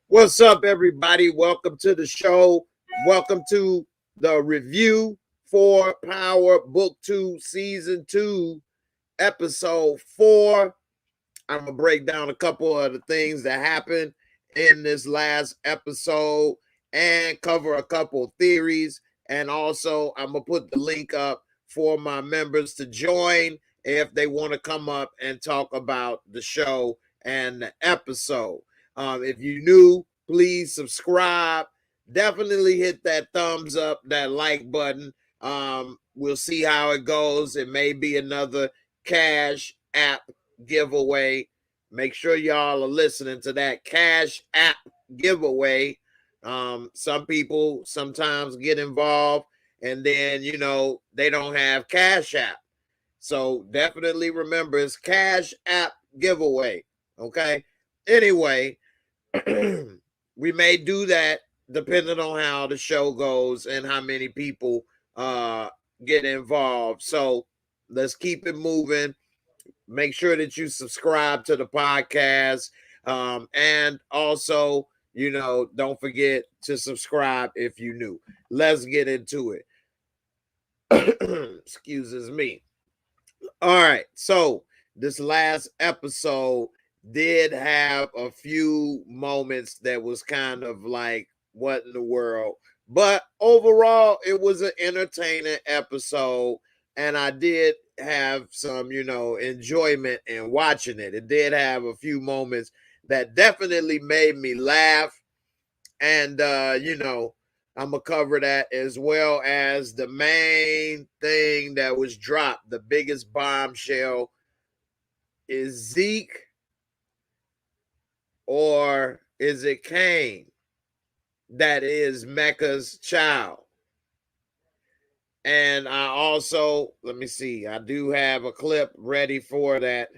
What's up, everybody? Welcome to the show. Welcome to the review for Power Book 2, Season 2, Episode 4. I'm going to break down a couple of the things that happened in this last episode and cover a couple theories. And also, I'm going to put the link up for my members to join if they want to come up and talk about the show and the episode. If you're new, please subscribe. Definitely hit that thumbs up, that like button. We'll see how it goes. It may be another Cash App giveaway. Make sure y'all are listening to that Cash App giveaway. Some people sometimes get involved and then, they don't have Cash App. So definitely remember, it's Cash App giveaway. Okay. Anyway, we may do that depending on how the show goes and how many people get involved. So let's keep it moving. Make sure that you subscribe to the podcast. And also, don't forget to subscribe if you're new. Let's get into it. Excuses me. All right. So this last episode did have a few moments that was kind of like, what in the world? But overall, it was an entertaining episode. And I did have some, enjoyment in watching it. It did have a few moments that definitely made me laugh. And, I'm going to cover that, as well as the main thing that was dropped, the biggest bombshell. Is Zeke or is it Cain that is Mecca's child? And I also, let me see, I do have a clip ready for that.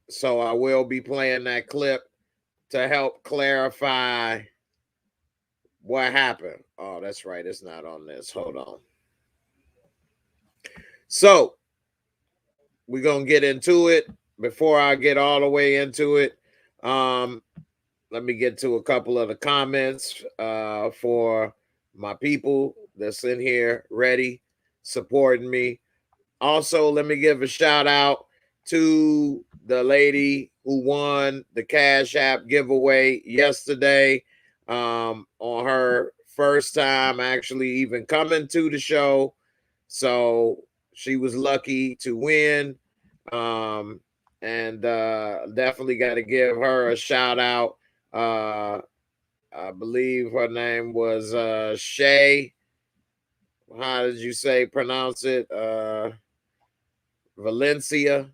So I will be playing that clip to help clarify what happened. Oh, that's right. It's not on this. Hold on. So we're going to get into it. Before I get all the way into it, let me get to a couple of the comments for my people that's in here ready, supporting me. Also, let me give a shout out to the lady who won the Cash App giveaway yesterday, on her first time actually even coming to the show. So she was lucky to win. And definitely got to give her a shout out. I believe her name was Shay. How did you pronounce it? Valencia.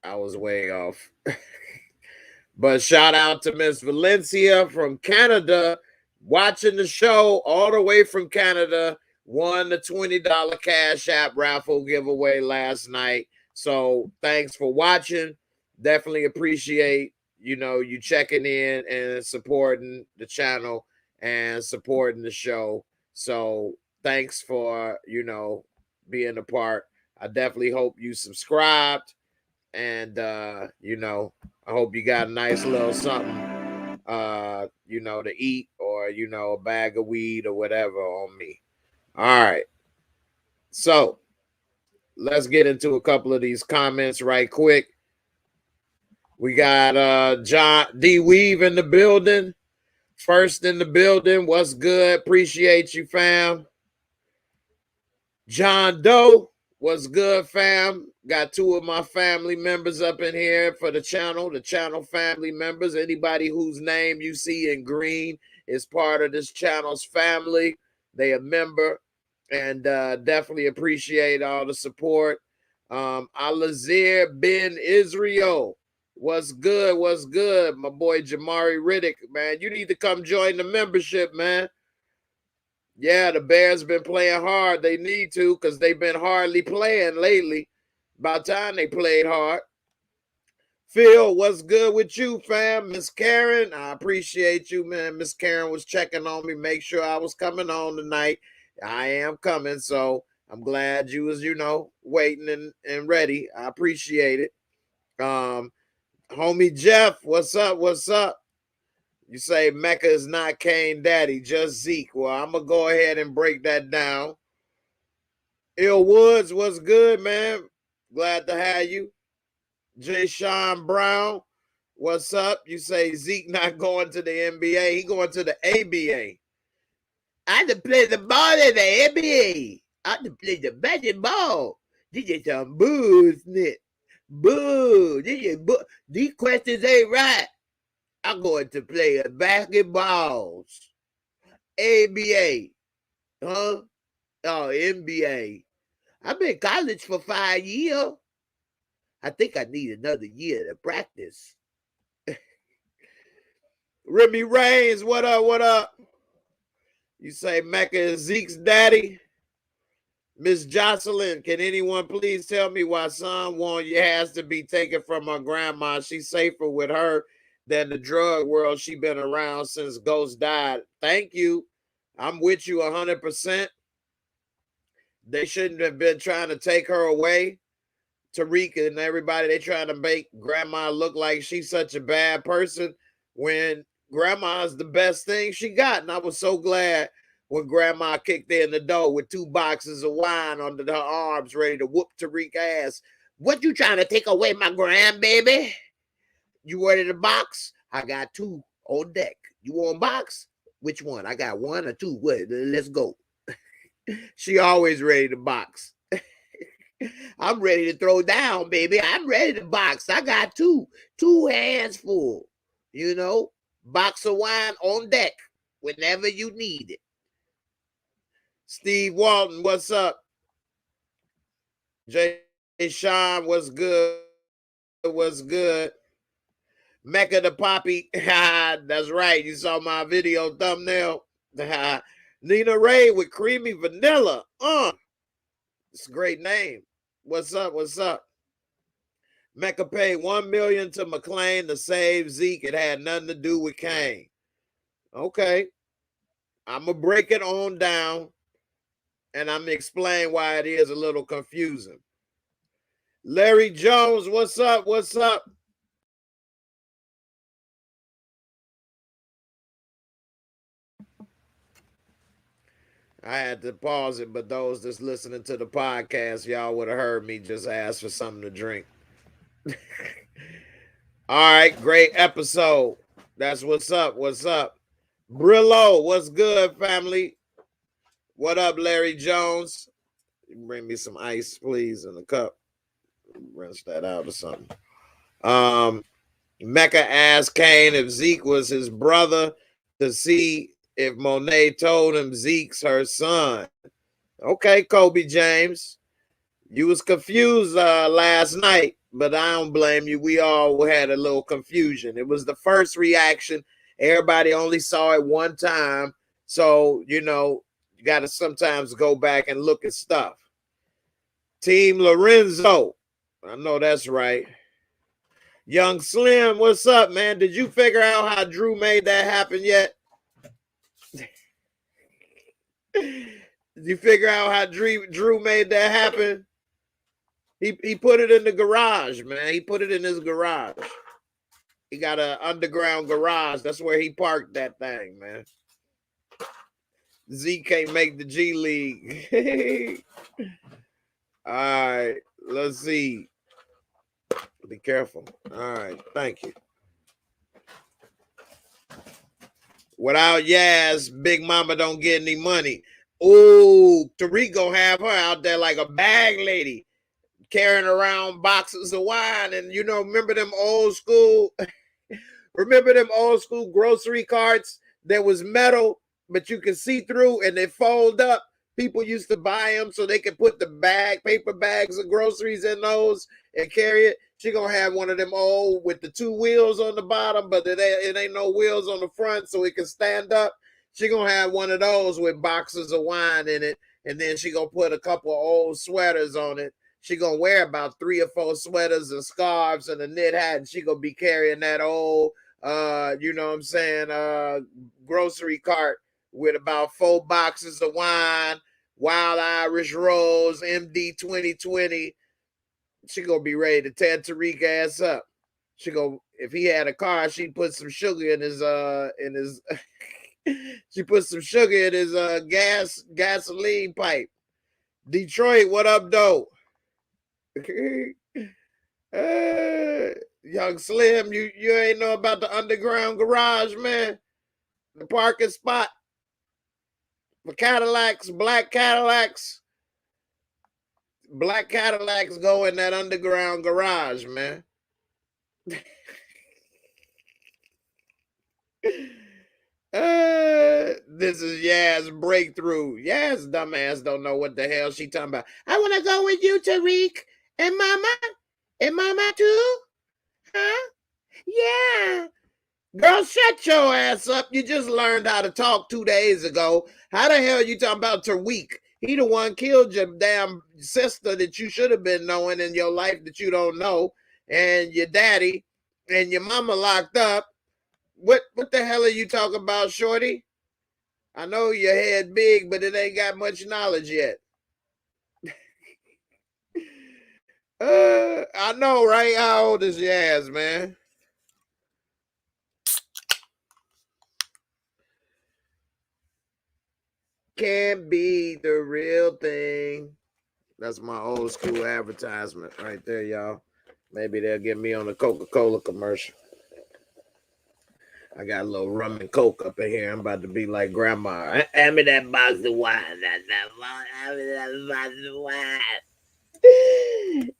I was way off. But shout out to Miss Valencia from Canada, watching the show all the way from Canada. Won the $20 Cash App raffle giveaway last night. So thanks for watching. Definitely appreciate, you checking in and supporting the channel and supporting the show. So thanks for, being a part. I definitely hope you subscribed. And, I hope you got a nice little something, to eat, or, a bag of weed or whatever on me. All right. So let's get into a couple of these comments right quick. We got John D. Weave in the building. First in the building. What's good? Appreciate you, fam. John Doe. What's good, fam? Got two of my family members up in here for the channel family members. Anybody whose name you see in green is part of this channel's family. They a member, and definitely appreciate all the support. Alazir bin Israel. What's good? What's good? My boy Jamari Riddick, man. You need to come join the membership, man. Yeah, the Bears been playing hard. They need to, because they've been hardly playing lately. About time they played hard. Phil, what's good with you, fam? Miss Karen, I appreciate you, man. Miss Karen was checking on me, make sure I was coming on tonight. I am coming. So I'm glad you was, waiting and ready. I appreciate it. Homie Jeff, what's up? What's up? You say Mecca is not Kane Daddy, just Zeke. Well, I'm gonna go ahead and break that down. Ill Woods, what's good, man? Glad to have you. J. Sean Brown, what's up? You say Zeke not going to the NBA, he going to the ABA. I had to play the ball in the NBA. I had to play the basketball. This is some bullshit. Boo. These questions ain't right. I'm going to play basketballs. ABA. Huh? Oh, NBA. I've been in college for 5 years. I think I need another year to practice. Remy Reigns, what up? What up? You say Mecca is Zeke's daddy? Miss Jocelyn, can anyone please tell me why someone has to be taken from her grandma? She's safer with her than the drug world. She been around since Ghost died. Thank you. I'm with you 100%. They shouldn't have been trying to take her away. Tariq and everybody, they trying to make grandma look like she's such a bad person when grandma's the best thing she got. And I was so glad when grandma kicked in the door with 2 boxes of wine under her arms, ready to whoop Tariq ass. What you trying to take away my grandbaby? You ready to box? I got 2 on deck. You want box? Which one? I got 1 or 2. What? Let's go. She always ready to box. I'm ready to throw down, baby. I'm ready to box. I got 2 hands full. Box of wine on deck whenever you need it. Steve Walton, what's up? Jay Sean, what's good? What's good? Mecca the Poppy. That's right. You saw my video thumbnail. Nina Ray with creamy vanilla. It's a great name. What's up? What's up? Mecca paid $1 million to McClain to save Zeke. It had nothing to do with Kane. Okay. I'm going to break it on down, and I'm going to explain why it is a little confusing. Larry Jones, what's up? What's up? I had to pause it, but those that's listening to the podcast, y'all would have heard me just ask for something to drink. All right, great episode. That's what's up. What's up? Brillo, what's good, family? What up, Larry Jones? Bring me some ice, please, in the cup. Rinse that out or something. Mecca asked Kane if Zeke was his brother to see if Monet told him Zeke's her son. Okay, Kobe James. You was confused last night, but I don't blame you. We all had a little confusion. It was the first reaction. Everybody only saw it one time. So, you got to sometimes go back and look at stuff. Team Lorenzo. I know that's right. Young Slim, what's up, man? Did you figure out how Drew made that happen yet? Did you figure out how Drew made that happen? He put it in the garage, man. He put it in his garage. He got an underground garage. That's where he parked that thing, man. Z can't make the G League. All right, let's see. Be careful. All right, thank you. Without Yaz, Big Mama don't get any money. Ooh, Tariq gonna have her out there like a bag lady, carrying around boxes of wine. And remember them old school grocery carts that was metal, but you could see through and they fold up? People used to buy them so they could put the paper bags of groceries in those and carry it. She gonna have one of them old with the 2 wheels on the bottom, but it ain't no wheels on the front so it can stand up. She gonna have one of those with boxes of wine in it, and then she gonna put a couple of old sweaters on it. She gonna wear about 3 or 4 sweaters and scarves and a knit hat, and she gonna be carrying that old, grocery cart with about 4 boxes of wine, Wild Irish Rose, MD 2020. She gonna be ready to tear Tariq ass up. She go, if he had a car, she'd put some sugar in his she put some sugar in his gasoline pipe. Detroit, what up, though? Young Slim, you ain't know about the underground garage, man. The parking spot for Cadillacs, black Cadillacs. Black Cadillacs go in that underground garage, man. This is Yaz breakthrough. Yaz dumbass don't know what the hell she talking about. I want to go with you, Tariq, and Mama too. Huh? Yeah. Girl, shut your ass up. You just learned how to talk 2 days ago. How the hell you talking about Tariq? He the one killed your damn sister that you should have been knowing in your life that you don't know, and your daddy and your mama locked up. What the hell are you talking about, shorty? I know your head big, but it ain't got much knowledge yet. I know, right? How old is Yaz, man? Can't be the real thing. That's my old school advertisement right there, y'all. Maybe they'll get me on a Coca-Cola commercial. I got a little rum and coke up in here. I'm about to be like grandma. Hand me that box of wine. Hand me that box of wine.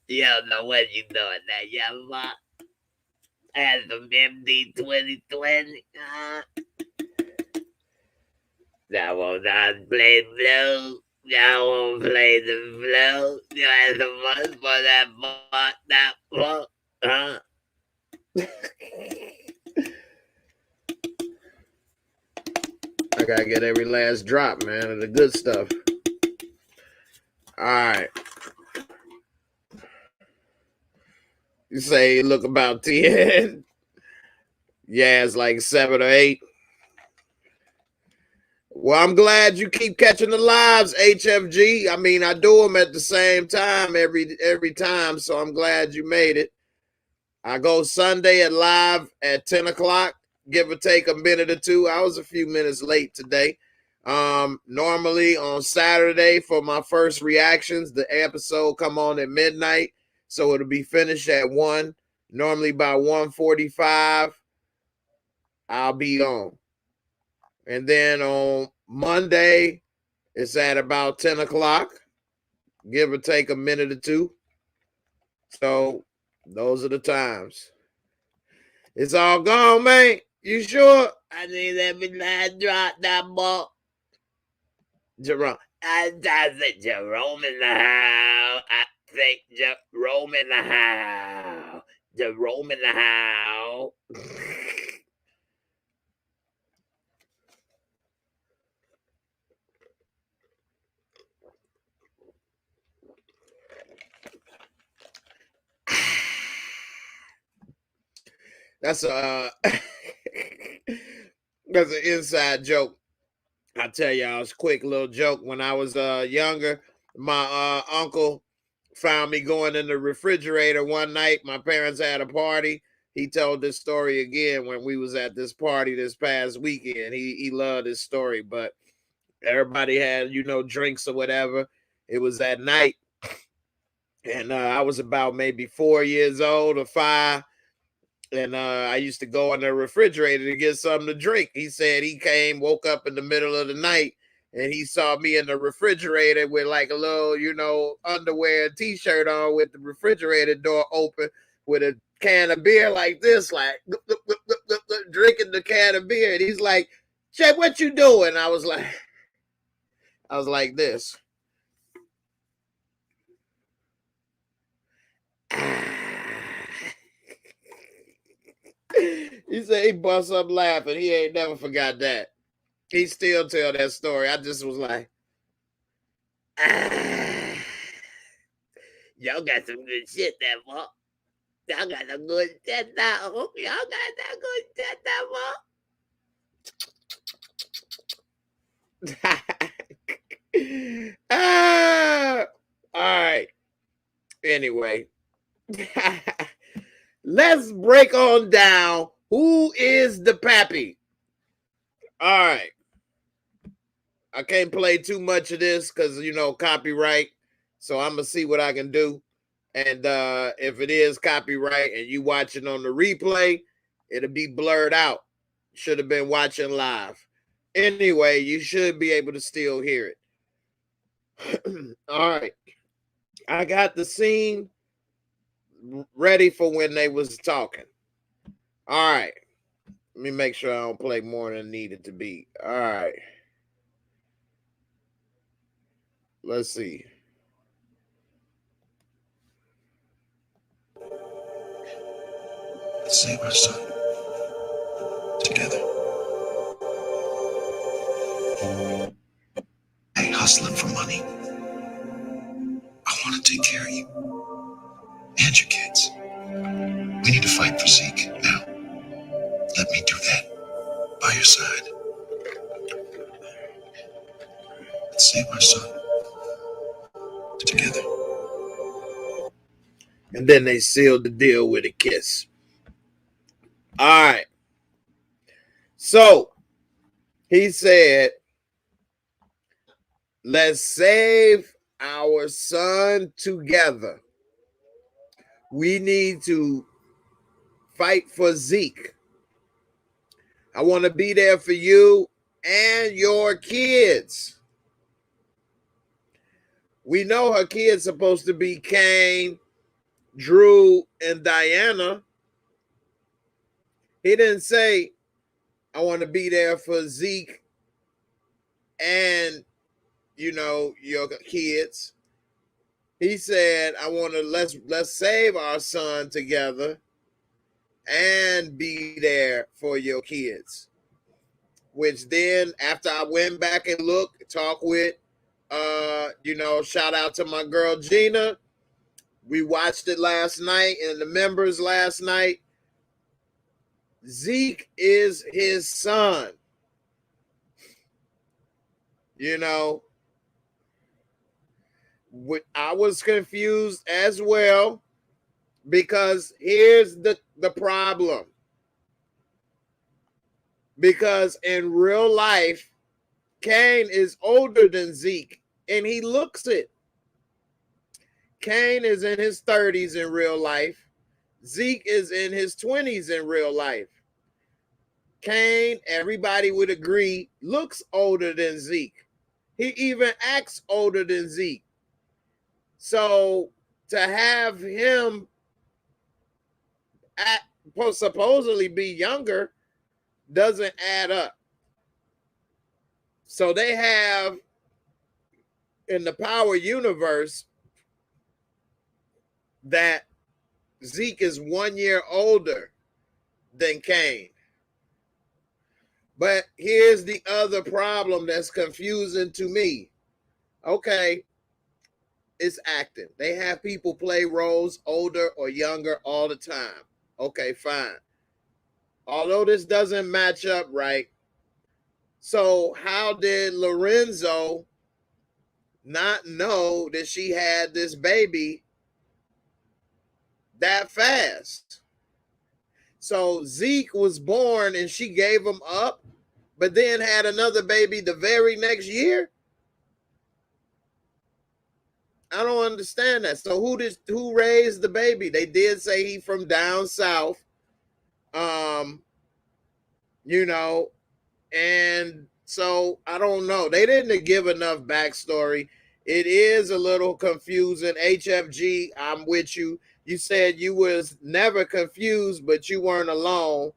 You don't know what you doing now, young ma. Had some MD 2020. I won't not play blue. I won't play the blue. You had the money for that book, huh? I gotta get every last drop, man, of the good stuff. All right. You say you look about 10. Yeah, it's like 7 or 8. Well, I'm glad you keep catching the lives, HFG. I mean, I do them at the same time every time, so I'm glad you made it. I go Sunday at live at 10 o'clock, give or take a minute or two. I was a few minutes late today. Normally on Saturday for my first reactions, the episode come on at midnight, so it'll be finished at 1. Normally by 1:45, I'll be on. And then on Monday, it's at about 10 o'clock, give or take a minute or two. So those are the times. It's all gone, man. You sure? I need every last drop that ball. Jerome. I said Jerome in the house. I think Jerome in the house. Jerome in the house. That's that's an inside joke. I tell y'all, it's a quick little joke. When I was younger, my uncle found me going in the refrigerator one night. My parents had a party. He told this story again when we was at this party this past weekend. He loved this story, but everybody had, drinks or whatever. It was at night, and I was about maybe 4 years old or 5. And I used to go in the refrigerator to get something to drink. He said he woke up in the middle of the night, and he saw me in the refrigerator with like a little, underwear and t-shirt on with the refrigerator door open with a can of beer like this, like drinking the can of beer. And he's like, "Check, what you doing?" I was like this. He said he bust up laughing. He ain't never forgot that. He still tell that story. I just was like, y'all got some good shit there, boy. Y'all got some good shit now. Y'all got that good shit there, boy. All right. Anyway, let's break on down who is the pappy. All right. I can't play too much of this because, copyright. So I'm going to see what I can do. And if it is copyright and you watching on the replay, it'll be blurred out. Should have been watching live. Anyway, you should be able to still hear it. All right. I got the scene ready for when they was talking. All right. Let me make sure I don't play more than needed to be. All right. Let's see. Let's save our son together. Hey, hustling for money. I want to take care of you and your kids. We need to fight for Zeke now. Let me do that by your side. Let's save our son together. And then they sealed the deal with a kiss. All right. So he said, let's save our son together. We need to fight for Zeke. I want to be there for you and your kids. We know her kids supposed to be Kane, Drew, and Diana. He didn't say, I want to be there for Zeke and, your kids. He said, I want to let's save our son together and be there for your kids. Which then, after I went back and looked, talked with, shout out to my girl Gina. We watched it last night and the members last night. Zeke is his son. I was confused as well because here's the problem. Because in real life, Kane is older than Zeke, and he looks it. Kane is in his 30s in real life. Zeke is in his 20s in real life. Kane, everybody would agree, looks older than Zeke. He even acts older than Zeke. So to have him supposedly be younger doesn't add up. So they have in the Power universe that Zeke is 1 year older than Kane. But here's the other problem that's confusing to me. Okay, it's acting. They have people play roles older or younger all the time. Okay, fine. Although this doesn't match up right. So how did Lorenzo not know that she had this baby that fast? So Zeke was born and she gave him up, but then had another baby the very next year? I don't understand that. So who raised the baby? They did say he from down south. And so I don't know. They didn't give enough backstory. It is a little confusing. HFG, I'm with you. You said you was never confused, but you weren't alone.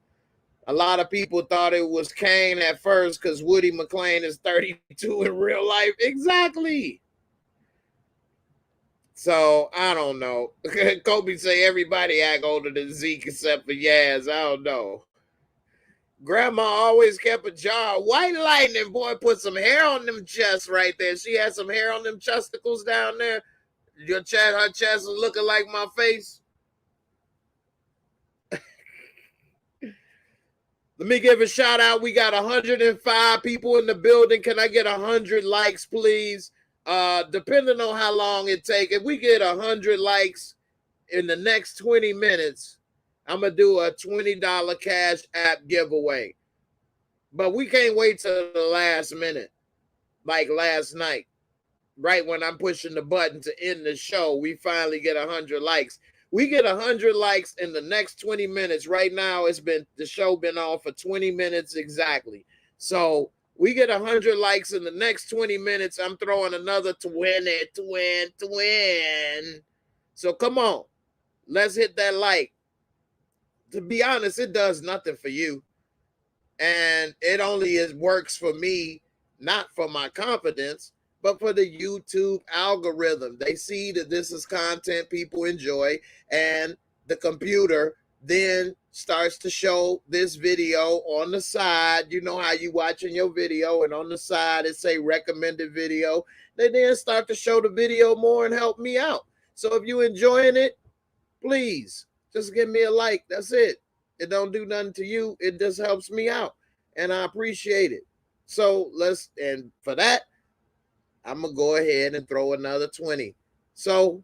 A lot of people thought it was Kane at first because Woody McClain is 32 in real life. Exactly. So I don't know. Kobe say everybody act older than Zeke except for Yaz. I don't know. Grandma always kept a jar. White Lightning, boy, put some hair on them chests right there. She had some hair on them chesticles down there. Her chest was looking like my face. Let me give a shout out. We got 105 people in the building. Can I get 100 likes, please? Depending on how long it takes. If we get 100 likes in the next 20 minutes, I'm going to do a $20 Cash App giveaway. But we can't wait till the last minute, like last night. Right when I'm pushing the button to end the show, we finally get 100 likes. We get 100 likes in the next 20 minutes. Right now, the show been on for 20 minutes exactly. So we get 100 likes in the next 20 minutes. I'm throwing another twin. So come on, let's hit that like. To be honest, it does nothing for you. And it only works for me, not for my confidence, but for the YouTube algorithm. They see that this is content people enjoy, and the computer then starts to show this video on the side. You know how you watching your video, and on the side it say recommended video. They then start to show the video more and help me out. So if you're enjoying it, please just give me a like. That's it. It don't do nothing to you. It just helps me out, and I appreciate it. So and for that, I'm going to go ahead and throw another 20. So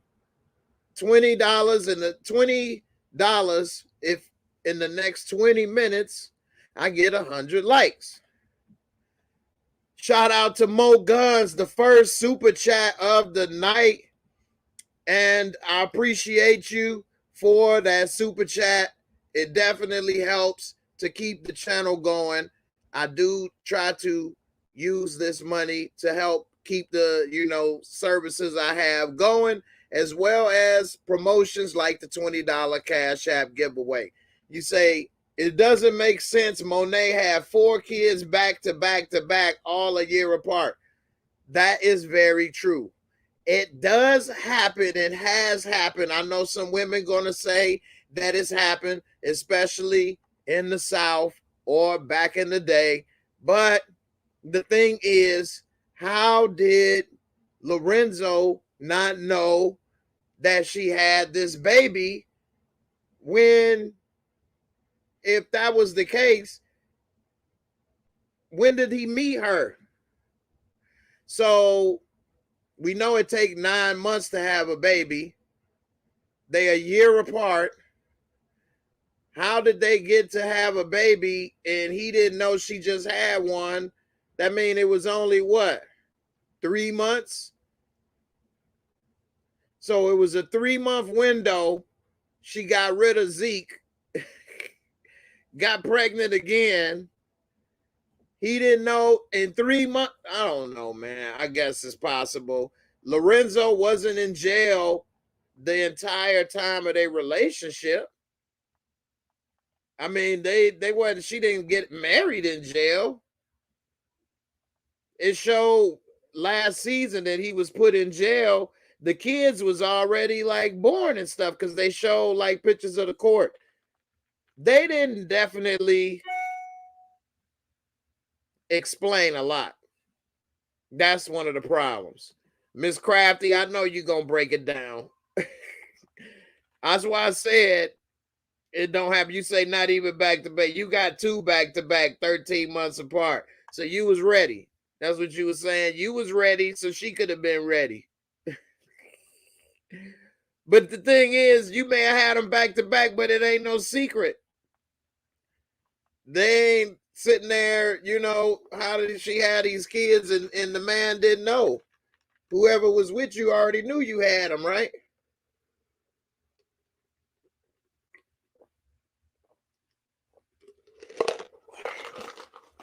$20 and the $20, if in the next 20 minutes, I get 100 likes. Shout out to Mo Guns, the first super chat of the night. And I appreciate you for that super chat. It definitely helps to keep the channel going. I do try to use this money to help keep the, services I have going, as well as promotions like the $20 Cash App giveaway. You say, it doesn't make sense. Monet had 4 kids back to back to back, all a year apart. That is very true. It does happen and has happened. I know some women going to say that it's happened, especially in the South or back in the day. But the thing is, how did Lorenzo not know that she had this baby when, if that was the case, when did he meet her? So we know it takes 9 months to have a baby. They a year apart. How did they get to have a baby and he didn't know she just had one? That means it was only what? 3 months? So it was a 3-month window. She got rid of Zeke, got pregnant again. He didn't know in 3 months. I don't know, man. I guess it's possible. Lorenzo wasn't in jail the entire time of their relationship. I mean, she didn't get married in jail. It showed last season that he was put in jail. The kids was already like born and stuff because they showed like pictures of the court. They didn't definitely explain a lot. That's one of the problems. Miss Crafty, I know you're going to break it down. That's why I said it don't happen. You say not even back to back. You got 2 back to back, 13 months apart. So you was ready. That's what you was saying. You was ready, so she could have been ready. But the thing is, you may have had them back to back, but it ain't no secret. They ain't sitting there, how did she have these kids and the man didn't know. Whoever was with you already knew you had them, right?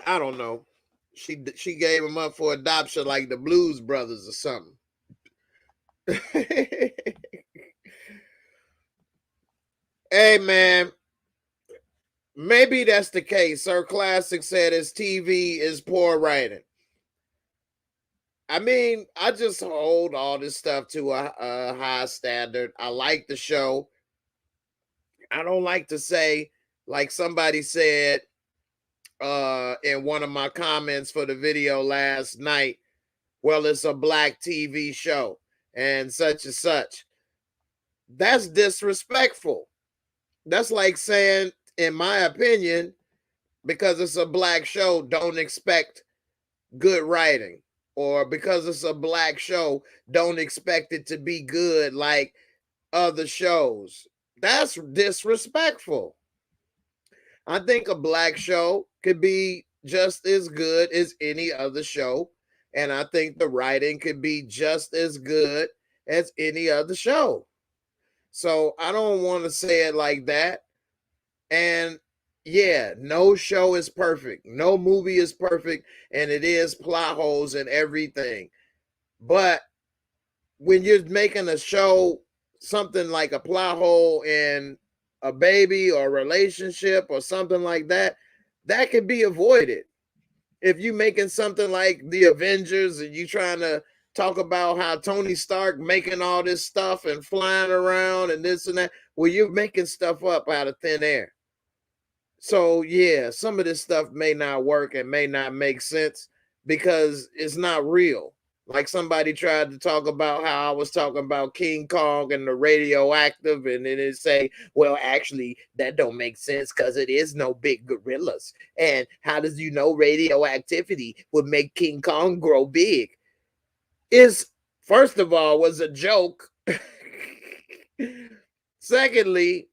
I don't know. She gave him up for adoption like the Blues Brothers or something. Hey, man. Maybe that's the case. Sir Classic said his TV is poor writing. I mean, I just hold all this stuff to a high standard. I like the show. I don't like to say, like somebody said in one of my comments for the video last night, well, it's a black TV show and such and such. That's disrespectful. That's like saying, in my opinion, because it's a black show, don't expect good writing. Or because it's a black show, don't expect it to be good like other shows. That's disrespectful. I think a black show could be just as good as any other show. And I think the writing could be just as good as any other show. So I don't want to say it like that. And yeah, no show is perfect. No movie is perfect. And it is plot holes and everything. But when you're making a show, something like a plot hole in a baby or a relationship or something like that, that can be avoided. If you making something like the Avengers and you trying to talk about how Tony Stark making all this stuff and flying around and this and that, well, you're making stuff up out of thin air. So yeah, some of this stuff may not work and may not make sense because it's not real. Like somebody tried to talk about how I was talking about King Kong and the radioactive, and then it say, well, actually, that don't make sense because it is no big gorillas. And how does you know radioactivity would make King Kong grow big? Is first of all was a joke. Secondly,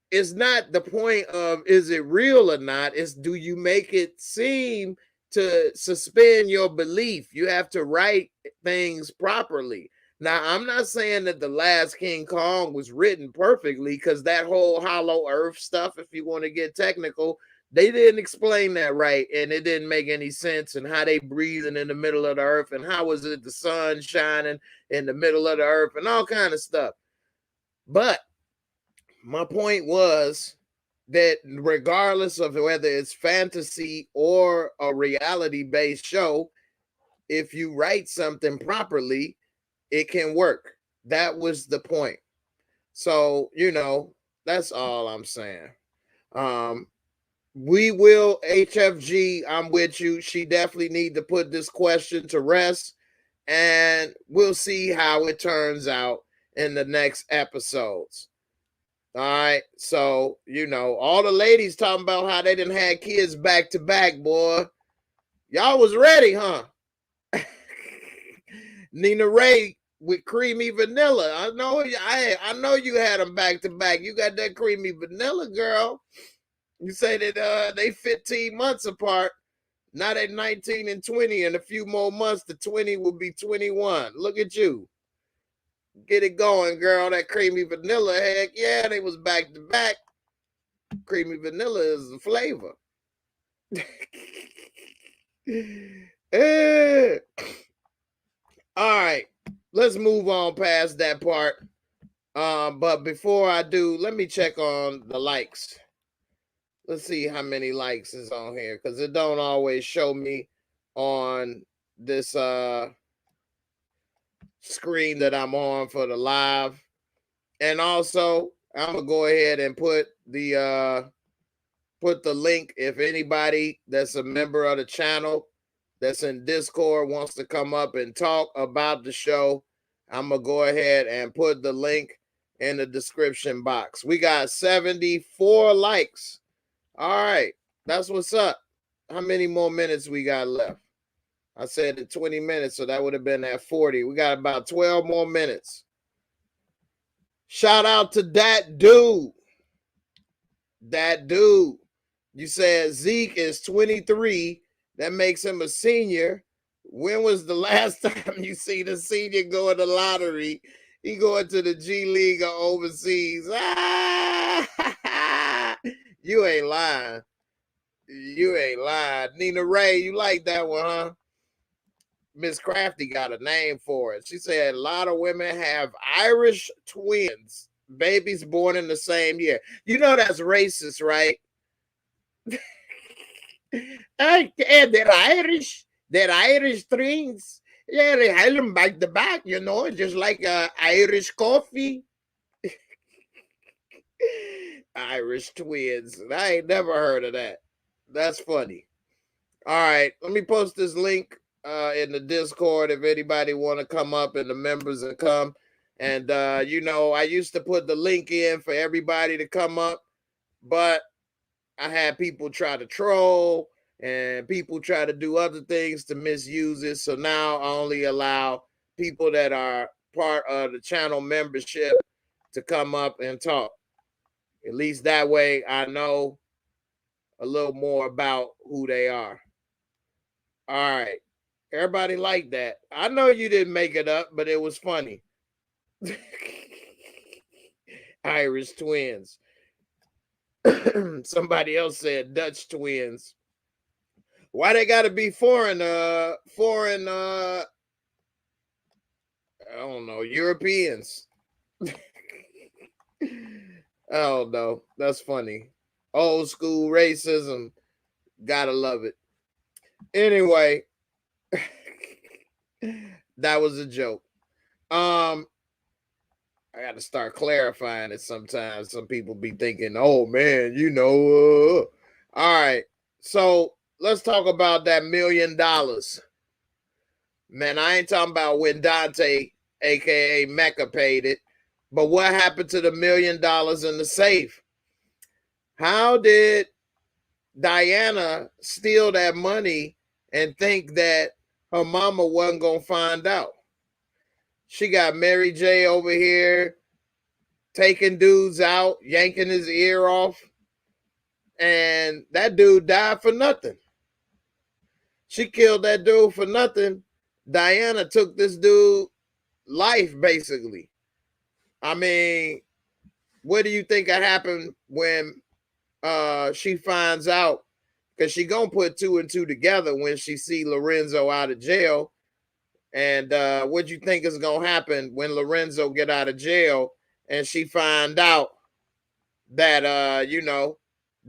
it's not the point of is it real or not, it's do you make it seem to suspend your belief. You have to write things properly. Now, I'm not saying that the last King Kong was written perfectly, because that whole hollow earth stuff, if you want to get technical, they didn't explain that right, and it didn't make any sense, and how they breathing in the middle of the earth, and how was it the sun shining in the middle of the earth, and all kind of stuff. But my point was that regardless of whether it's fantasy or a reality-based show, if you write something properly, it can work. That was the point. So, that's all I'm saying. We will, HFG, I'm with you. She definitely need to put this question to rest, and we'll see how it turns out in the next episodes. All right, so all the ladies talking about how they didn't have kids back to back, boy. Y'all was ready, huh? Nina Ray with creamy vanilla. I know you had them back to back. You got that creamy vanilla, girl. You say that they 15 months apart. Now they 19 and 20. In a few more months, the 20 will be 21. Look at you. Get it going, girl. That creamy vanilla, heck yeah, they was back to back. Creamy vanilla is the flavor. All right, let's move on past that part. But before I do, let me check on the likes. Let's see how many likes is on here, because it don't always show me on this screen that I'm on for the live. And also, I'm gonna go ahead and put the link. If anybody that's a member of the channel that's in Discord wants to come up and talk about the show, I'm gonna go ahead and put the link in the description box. We got 74 likes. All right, that's what's up. How many more minutes we got left? I said in 20 minutes, so that would have been at 40. We got about 12 more minutes. Shout out to that dude. That dude. You said Zeke is 23. That makes him a senior. When was the last time you see the senior go in the lottery? He going to the G League or overseas. Ah! You ain't lying. You ain't lying. Nina Ray, you like that one, huh? Miss Crafty got a name for it. She said a lot of women have Irish twins, babies born in the same year. You know that's racist, right? And they're Irish twins. Yeah, they had them back to back, just like Irish coffee. Irish twins. I ain't never heard of that. That's funny. All right, let me post this link in the Discord if anybody want to come up and the members and come. And, I used to put the link in for everybody to come up, but I had people try to troll and people try to do other things to misuse it. So now I only allow people that are part of the channel membership to come up and talk. At least that way I know a little more about who they are. All right. Everybody liked that. I know you didn't make it up, but it was funny. Irish twins. Somebody else said Dutch twins. Why they gotta be foreign, I don't know, Europeans. I don't know. That's funny. Old school racism. Gotta love it. Anyway, that was a joke. I got to start clarifying it sometimes. Some people be thinking, oh man, you know. All right. So let's talk about that $1 million. Man, I ain't talking about when Dante, aka Mecca, paid it. But what happened to the $1 million in the safe? How did Diana steal that money and think that her mama wasn't going to find out? She got Mary J over here taking dudes out, yanking his ear off, and that dude died for nothing. She killed that dude for nothing. Diana took this dude life, basically. I mean, what do you think will happen when she finds out? Because she gonna put 2 and 2 together when she see Lorenzo out of jail. And what do you think is gonna happen when Lorenzo get out of jail and she find out that you know,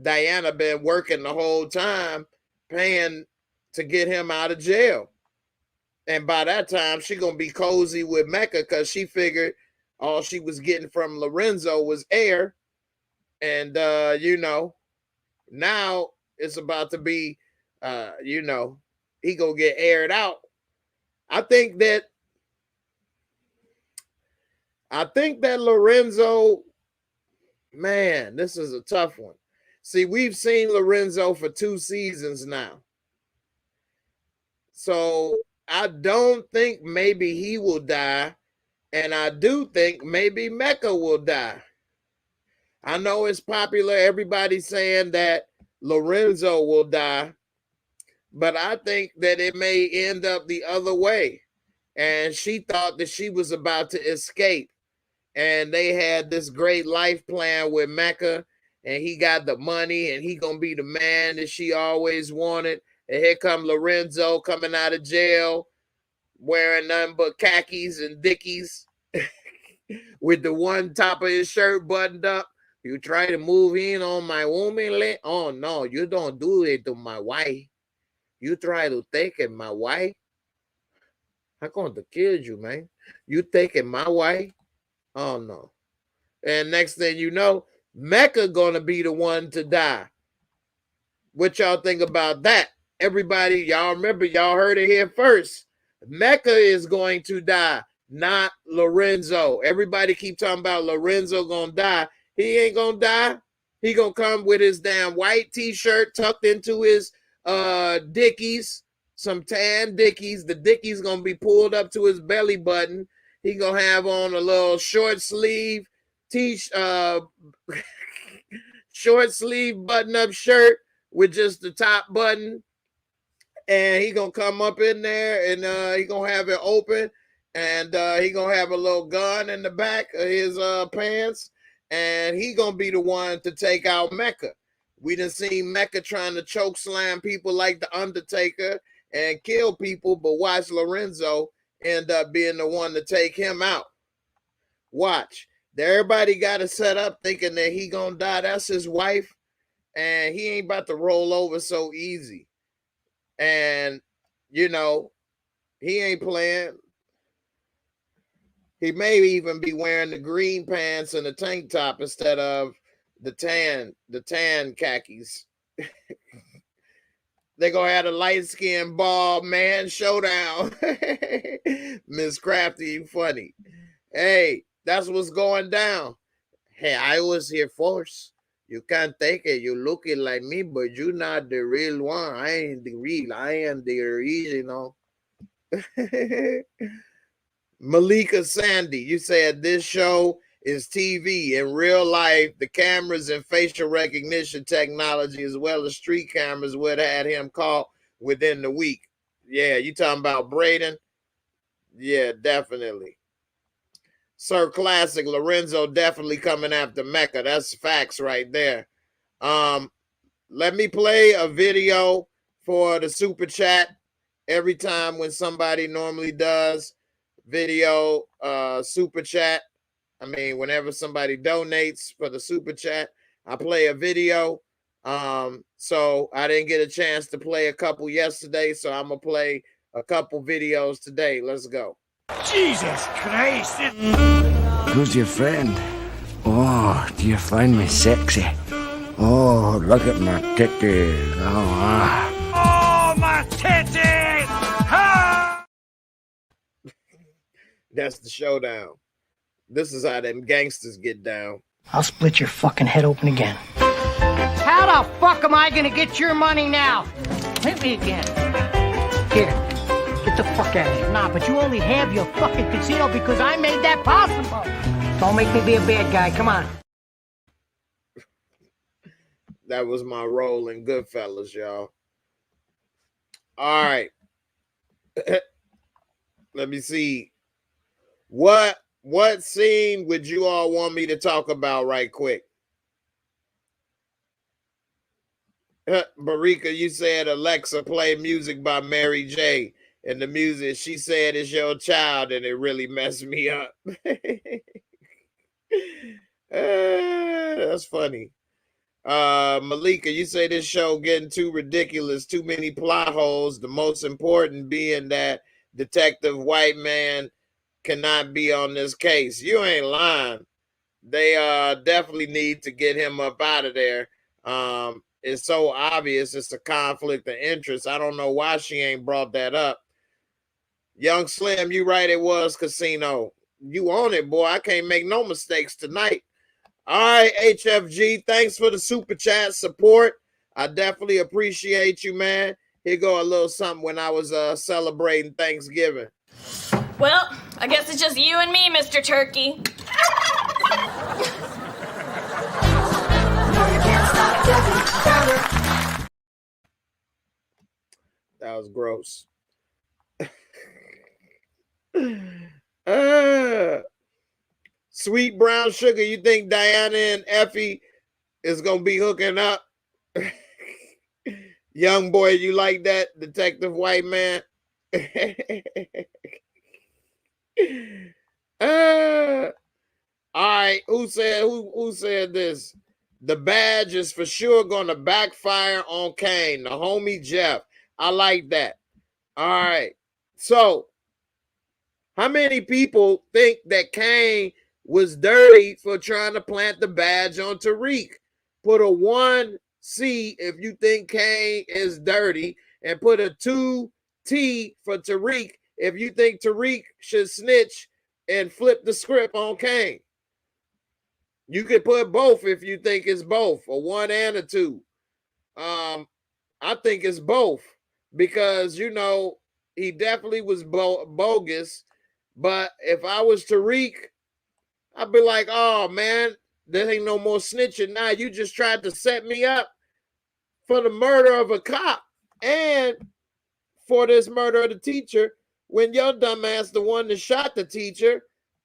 Diana been working the whole time paying to get him out of jail? And by that time, she gonna be cozy with Mecca because she figured all she was getting from Lorenzo was air. And you know, now it's about to be you know, he gonna get aired out. I think that Lorenzo, man, this is a tough one. See, we've seen Lorenzo for 2 seasons now. So I don't think maybe he will die. And I do think maybe Mecca will die. I know it's popular. Everybody's saying that Lorenzo will die. But I think that it may end up the other way. And she thought that she was about to escape. And they had this great life plan with Mecca. And he got the money. And he going to be the man that she always wanted. And here come Lorenzo coming out of jail, wearing nothing but khakis and dickies with the one top of his shirt buttoned up. You try to move in on my woman. Oh, no, you don't do it to my wife. You try to take it, my wife. I'm going to kill you, man. You taking my wife? Oh, no. And next thing you know, Mecca going to be the one to die. What y'all think about that? Everybody, y'all remember, y'all heard it here first. Mecca is going to die, not Lorenzo. Everybody keep talking about Lorenzo gonna die. He ain't gonna die. He gonna come with his damn white t-shirt tucked into his dickies, some tan dickies. The dickies gonna be pulled up to his belly button. He gonna have on a little short sleeve short sleeve button-up shirt with just the top button. And he gonna come up in there and he gonna have it open, and he gonna have a little gun in the back of his pants, and he gonna be the one to take out Mecca. We done seen Mecca trying to choke slam people like the Undertaker and kill people, but watch Lorenzo end up being the one to take him out. Watch. Everybody got it set up thinking that he gonna die. That's his wife, and he ain't about to roll over so easy. And, you know, he ain't playing. He may even be wearing the green pants and the tank top instead of the tan khakis. They're going to have a light-skinned bald man showdown. Miss Crafty, you funny. Hey, that's what's going down. Hey, I was here first. You can't take it. You looking like me, but you're not the real one. I ain't the real. I am the original. Malika Sandy, you said this show is TV. In real life, the cameras and facial recognition technology, as well as street cameras, would have had him caught within the week. Yeah, you talking about Braden? Yeah, definitely. Sir Classic, Lorenzo definitely coming after Mecca. That's facts right there. Let me play a video for the super chat every time when somebody normally does video super chat. I mean, whenever somebody donates for the super chat, I play a video. So I didn't get a chance to play a couple yesterday, so I'm gonna play a couple videos today. Let's go. Jesus Christ! Who's your friend? Oh, do you find me sexy? Oh, look at my titties. Oh, my titties! Ah! That's the showdown. This is how them gangsters get down. I'll split your fucking head open again. How the fuck am I gonna get your money now? Hit me again. Here, get the fuck out of here. Nah, but you only have your fucking casino because I made that possible. Don't make me be a bad guy, come on. That was my role in Goodfellas, y'all. All right. Let me see. What scene would you all want me to talk about right quick? Marika, you said Alexa play music by Mary J. And the music, she said, is your child, and it really messed me up. That's funny. Malika, you say this show getting too ridiculous, too many plot holes. The most important being that Detective White Man cannot be on this case. You ain't lying. They definitely need to get him up out of there. It's so obvious it's a conflict of interest. I don't know why she ain't brought that up. Young Slim, you right, it was Casino. You on it, boy. I can't make no mistakes tonight. All right, HFG, thanks for the super chat support. I definitely appreciate you, man. Here go a little something when I was celebrating Thanksgiving. Well, I guess it's just you and me, Mr. Turkey. That was gross. Sweet brown sugar, you think Diana and Effie is gonna be hooking up? Young boy, you like that, Detective White Man? All right, who said this? The badge is for sure gonna backfire on Kane, the homie Jeff. I like that. All right, so how many people think that Kane was dirty for trying to plant the badge on Tariq? Put a 1C if you think Kane is dirty, and put a 2T for Tariq if you think Tariq should snitch and flip the script on Kane. You could put both if you think it's both, a 1 and a 2. I think it's both because, you know, he definitely was bogus. But if I was Tariq, I'd be like, oh, man, there ain't no more snitching now. You just tried to set me up for the murder of a cop and for this murder of the teacher when your dumbass the one that shot the teacher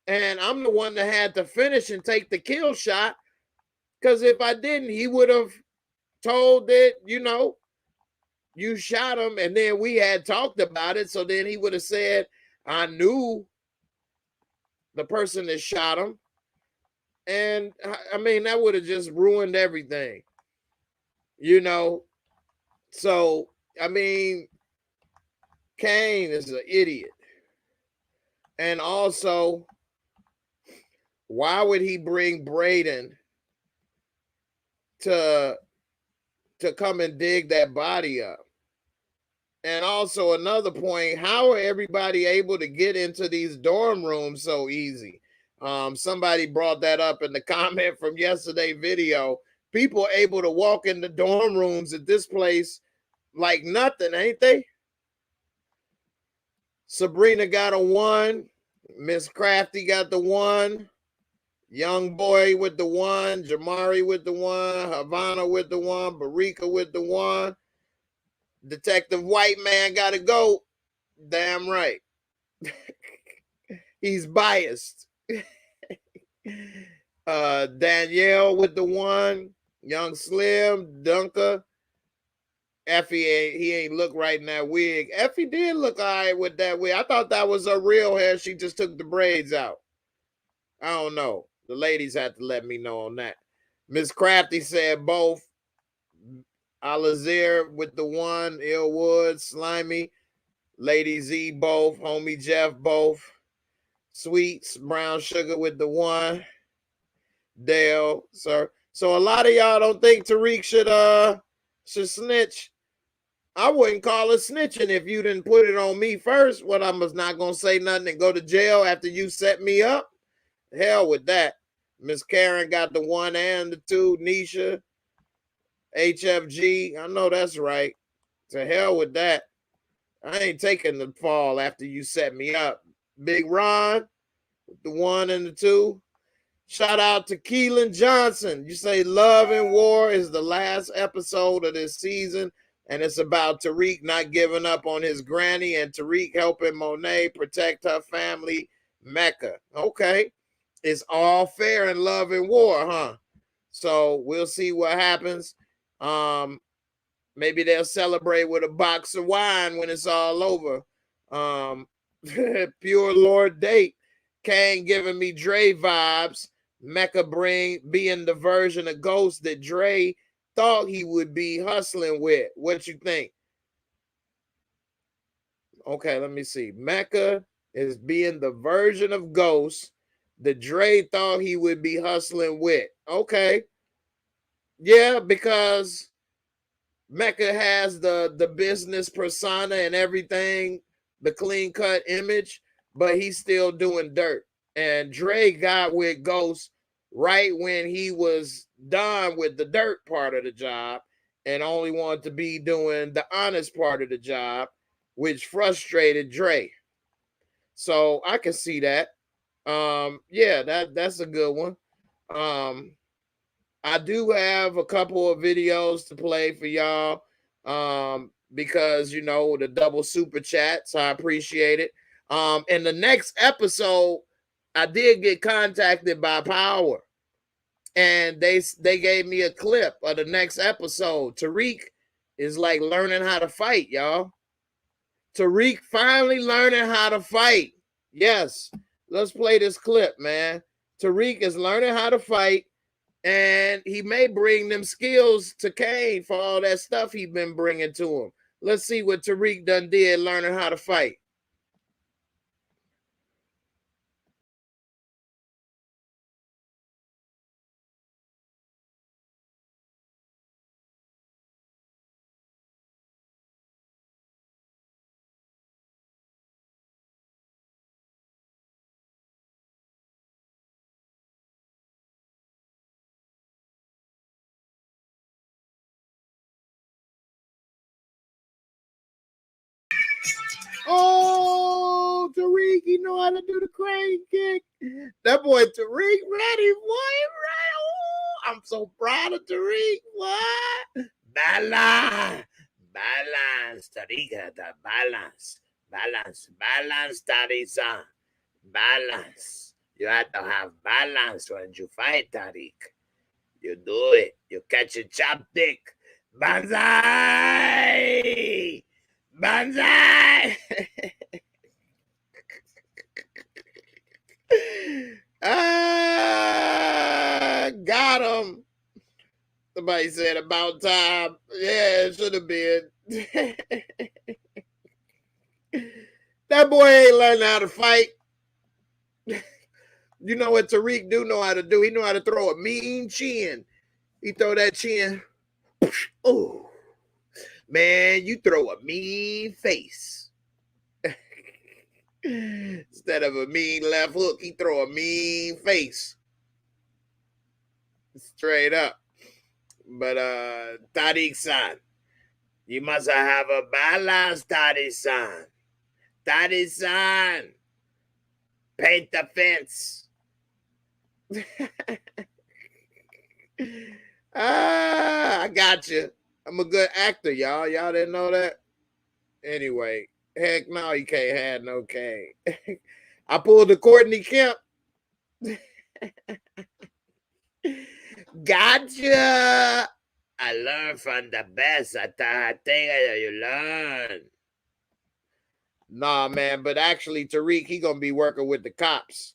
and I'm the one that had to finish and take the kill shot. Because if I didn't, he would have told that, you know, you shot him and then we had talked about it. So then he would have said, I knew the person that shot him. And I mean, that would have just ruined everything, you know? So, I mean, Kane is an idiot. And also, why would he bring Braden to come and dig that body up? And also another point, how are everybody able to get into these dorm rooms so easy? Somebody brought that up in the comment from yesterday's video. People are able to walk in the dorm rooms at this place like nothing, ain't they? Sabrina got a 1. Miss Crafty got the 1. Young Boy with the 1. Jamari with the 1. Havana with the 1. Barika with the 1. Detective White Man got to go. Damn right. He's biased. Danielle with the 1. Young Slim, Dunker. Effie ain't look right in that wig. Effie did look all right with that wig. I thought that was her real hair. She just took the braids out. I don't know. The ladies had to let me know on that. Miss Crafty said both. Alazir with the 1. Illwood, Slimy. Lady Z both. Homie Jeff both. Sweets, Brown Sugar with the 1. Dale, sir. So a lot of y'all don't think Tariq should snitch. I wouldn't call it snitching if you didn't put it on me first. What, I was not gonna say nothing and go to jail after you set me up? Hell with that. Miss Karen got the 1 and the 2. Nisha, HFG. I know that's right. To hell with that. I ain't taking the fall after you set me up. Big Ron, the 1 and the 2. Shout out to Keelan Johnson. You say Love and War is the last episode of this season, and it's about Tariq not giving up on his granny and Tariq helping Monet protect her family, Mecca. Okay. It's all fair in Love and War, huh? So we'll see what happens. Maybe they'll celebrate with a box of wine when it's all over. Pure Lord Date. Kane giving me Dre vibes. Mecca being the version of Ghost that Dre thought he would be hustling with. What you think? Okay, let me see. Mecca is being the version of Ghost that Dre thought he would be hustling with. Okay. Yeah, because Mecca has the business persona and everything, the clean-cut image, but he's still doing dirt. And Dre got with Ghost right when he was done with the dirt part of the job and only wanted to be doing the honest part of the job, which frustrated Dre. So I can see that. Yeah, that's a good one. I do have a couple of videos to play for y'all because, you know, the double super chats. I appreciate it. In the next episode, I did get contacted by Power, and they gave me a clip of the next episode. Tariq is like learning how to fight, y'all. Tariq finally learning how to fight. Yes, let's play this clip, man. Tariq is learning how to fight, and he may bring them skills to Kane for all that stuff he's been bringing to him. Let's see what Tariq done did learning how to fight. Oh, Tariq, you know how to do the crane kick. That boy Tariq ready, boy, right? Oh, I'm so proud of Tariq. What? Balance, Tariq, the balance, Tariq. Balance. You have to have balance when you fight, Tariq. You do it. You catch a chopstick. Banzai! Banzai! Got him. Somebody said about time. Yeah, it should have been. That boy ain't learning how to fight. You know what Tariq do know how to do? He know how to throw a mean chin. He throw that chin. Oh, man, you throw a mean face. Instead of a mean left hook, he throw a mean face. Straight up. But Tariq-san, you must have a balance, Tariq-san. Tariq-san, paint the fence. I got you. I'm a good actor, y'all. Y'all didn't know that? Anyway, heck no, you can't have no cane. I pulled the Courtney Kemp. Gotcha. I learned from the best. I think you learn. Nah, man, but actually, Tariq, he gonna be working with the cops.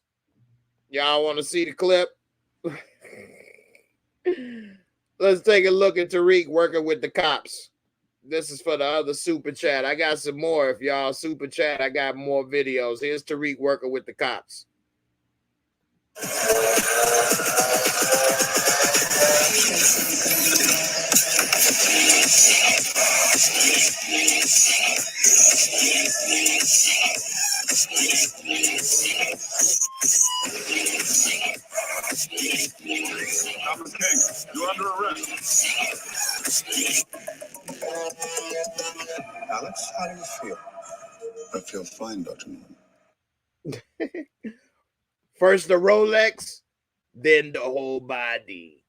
Y'all want to see the clip? Let's take a look at Tariq working with the cops. This is for the other super chat. I got some more. If y'all super chat, I got more videos. Here's Tariq working with the cops. Thomas King, you're under arrest. Alex, how do you feel? I feel fine, Dr. Norton. First the Rolex, then the whole body.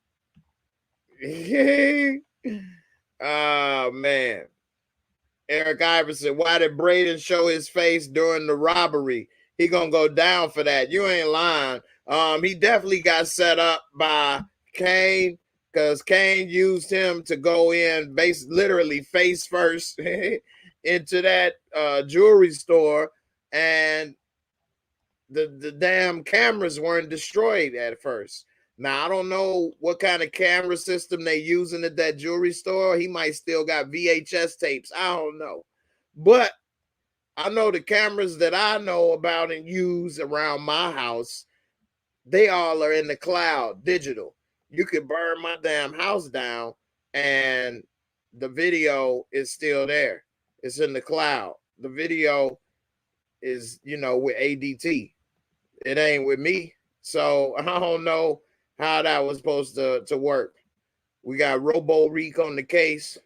Oh, man. Eric Iverson, why did Braden show his face during the robbery? He gonna go down for that. You ain't lying. He definitely got set up by Kane, because Kane used him to go in literally face first into that jewelry store, and the damn cameras weren't destroyed at first. Now, I don't know what kind of camera system they using at that jewelry store. He might still got VHS tapes. I don't know. But I know the cameras that I know about and use around my house, they all are in the cloud, digital. You could burn my damn house down and the video is still there. It's in the cloud. The video is, with ADT. It ain't with me. So I don't know how that was supposed to work. We got Robo Reek on the case.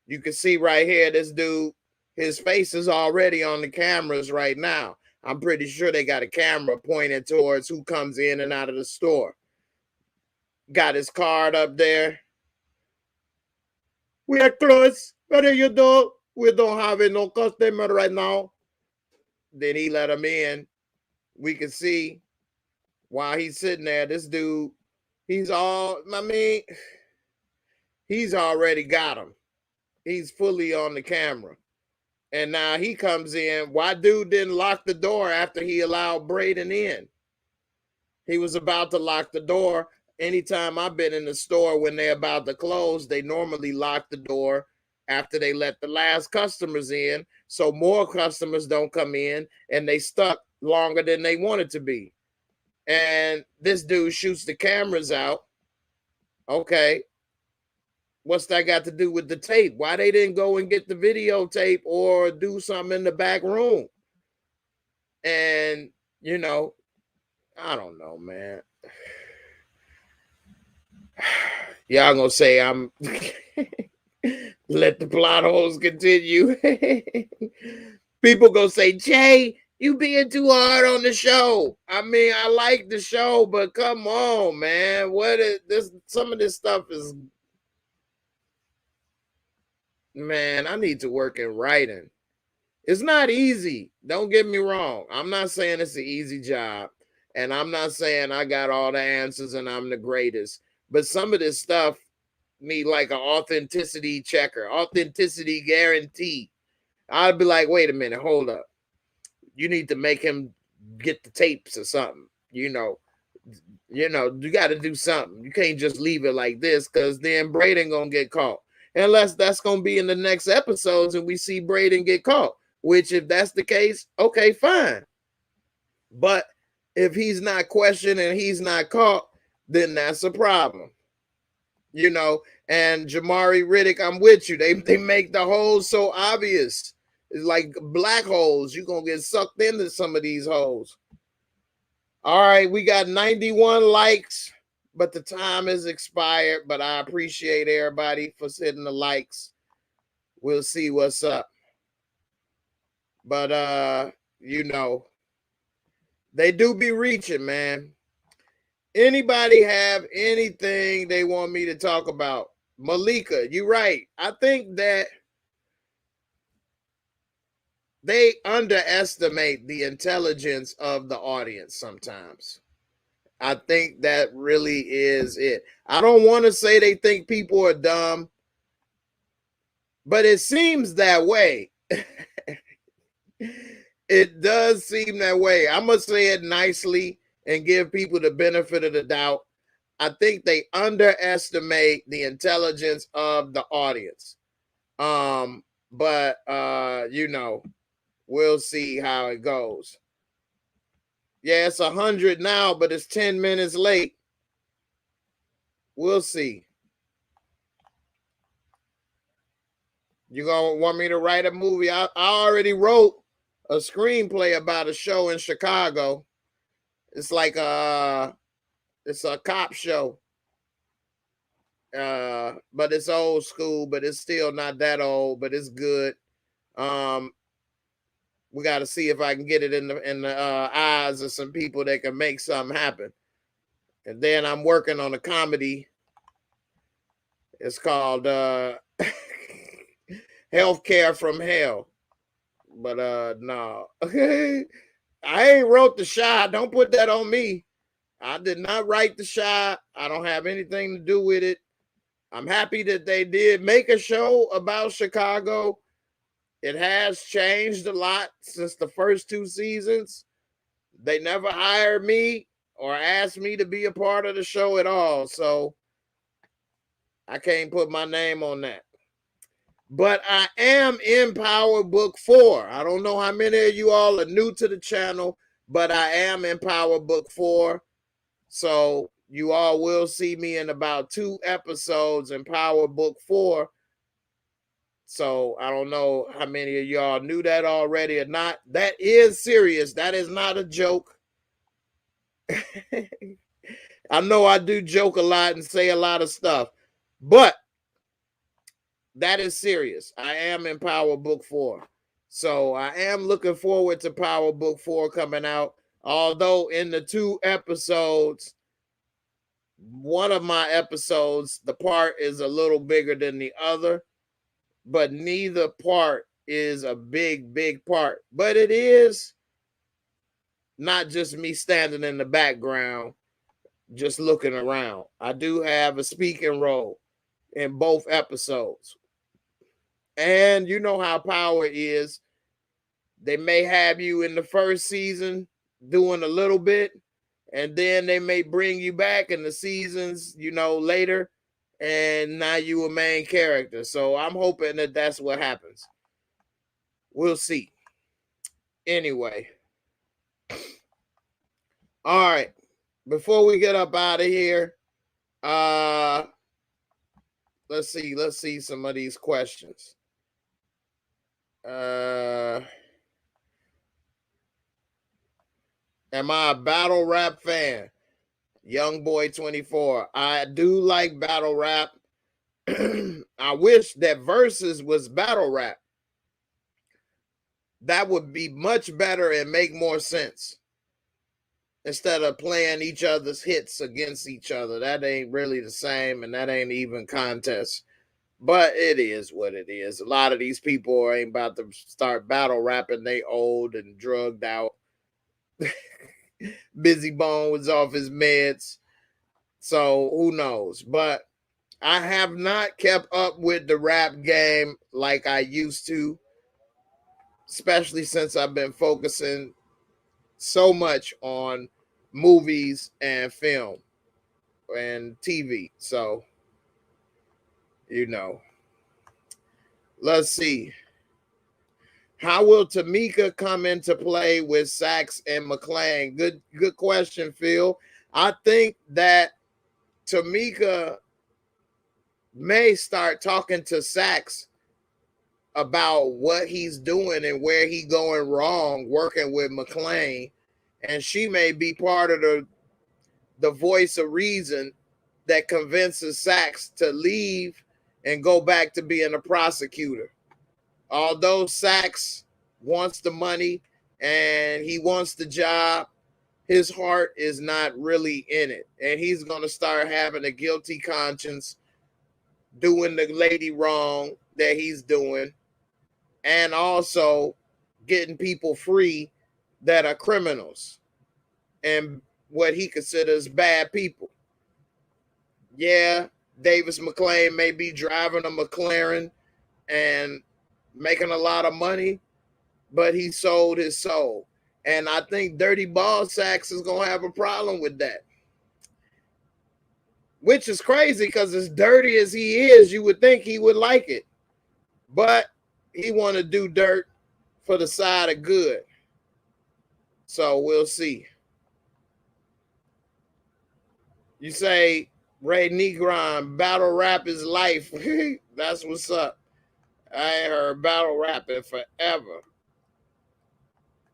You can see right here, this dude, his face is already on the cameras right now. I'm pretty sure they got a camera pointed towards who comes in and out of the store. Got his card up there. We are closed. What do you do? We don't have no customer right now. Then he let him in. We can see while he's sitting there, this dude, he's already got him. He's fully on the camera. And now he comes in. Why dude didn't lock the door after he allowed Braden in? He was about to lock the door. Anytime I've been in the store when they're about to close, they normally lock the door after they let the last customers in, so more customers don't come in and they stuck longer than they wanted to be. And this dude shoots the cameras out. Okay. What's that got to do with the tape? Why they didn't go and get the videotape or do something in the back room? And, I don't know, man. Y'all gonna say I'm let the plot holes continue. People gonna say, Jay, you being too hard on the show. I mean, I like the show, but come on, man. What is this? Some of this stuff is, man, I need to work in writing. It's not easy. Don't get me wrong. I'm not saying it's an easy job. And I'm not saying I got all the answers and I'm the greatest. But some of this stuff need like an authenticity checker, authenticity guarantee. I'd be like, wait a minute, hold up. You need to make him get the tapes or something. You got to do something. You can't just leave it like this, because then Braden gonna get caught. Unless that's gonna be in the next episodes and we see Braden get caught. Which, if that's the case, okay, fine. But if he's not questioned and he's not caught, then that's a problem. And Jamari Riddick, I'm with you. They make the holes so obvious. It's like black holes. You're going to get sucked into some of these holes. All right, we got 91 likes but the time is expired. But I appreciate everybody for hitting the likes. We'll see what's up. But you know, they do be reaching, man. Anybody have anything they want me to talk about? Malika, you're right. I think that they underestimate the intelligence of the audience sometimes. I think that really is it. I don't want to say they think people are dumb, but it seems that way. It does seem that way. I'm going to say it nicely and give people the benefit of the doubt. I think they underestimate the intelligence of the audience. But you know, we'll see how it goes. Yeah, it's 100 now, but it's 10 minutes late. We'll see. You gonna want me to write a movie? I already wrote a screenplay about a show in Chicago. It's like it's a cop show. But it's old school, but it's still not that old, but it's good. We got to see if I can get it in the eyes of some people that can make something happen. And then I'm working on a comedy. It's called Healthcare from Hell. But no. I ain't wrote The Shy. Don't put that on me. I did not write The Shy. I don't have anything to do with it. I'm happy that they did make a show about Chicago. It has changed a lot since the first 2 seasons. They never hired me or asked me to be a part of the show at all. So I can't put my name on that. But I am in Power Book 4. I don't know how many of you all are new to the channel, but I am in Power Book 4. So you all will see me in about 2 episodes in Power Book 4. So I don't know how many of y'all knew that already or not. That is serious. That is not a joke. I know I do joke a lot and say a lot of stuff, but that is serious. I am in Power Book 4. So I am looking forward to Power Book 4 coming out. Although in the 2 episodes, one of my episodes, the part is a little bigger than the other, but neither part is a big part. But it is not just me standing in the background, just looking around. I do have a speaking role in both episodes. And you know how Power is. They may have you in the first season doing a little bit, and then they may bring you back in the seasons, you know, later, and now you a main character. So I'm hoping that that's what happens. We'll see. Anyway. All right. Before we get up out of here, let's see some of these questions. Am I a battle rap fan? Young Boy 24. I do like battle rap. I wish that Versus was battle rap. That would be much better and make more sense. Instead of playing each other's hits against each other. That ain't really the same, and that ain't even contest. But it is what it is. A lot of these people ain't about to start battle rapping. They old and drugged out. Busy Bone was off his meds. So who knows? But I have not kept up with the rap game like I used to, especially since I've been focusing so much on movies and film and TV. So, you know, let's see. How will Tamika come into play with Sax and McClane? Good question, Phil. I think that Tamika may start talking to Sax about what he's doing and where he going wrong working with McClane, and she may be part of the voice of reason that convinces Sachs to leave and go back to being a prosecutor. Although Sachs wants the money and he wants the job, his heart is not really in it. And he's going to start having a guilty conscience, doing the lady wrong that he's doing, and also getting people free that are criminals and what he considers bad people. Yeah, Davis McClain may be driving a McLaren and making a lot of money, but he sold his soul. And I think Dirty Ball Sachs is going to have a problem with that. Which is crazy because as dirty as he is, you would think he would like it. But he want to do dirt for the side of good. So we'll see. You say, Ray Negron, battle rap is life. That's what's up. I ain't heard battle rap in forever.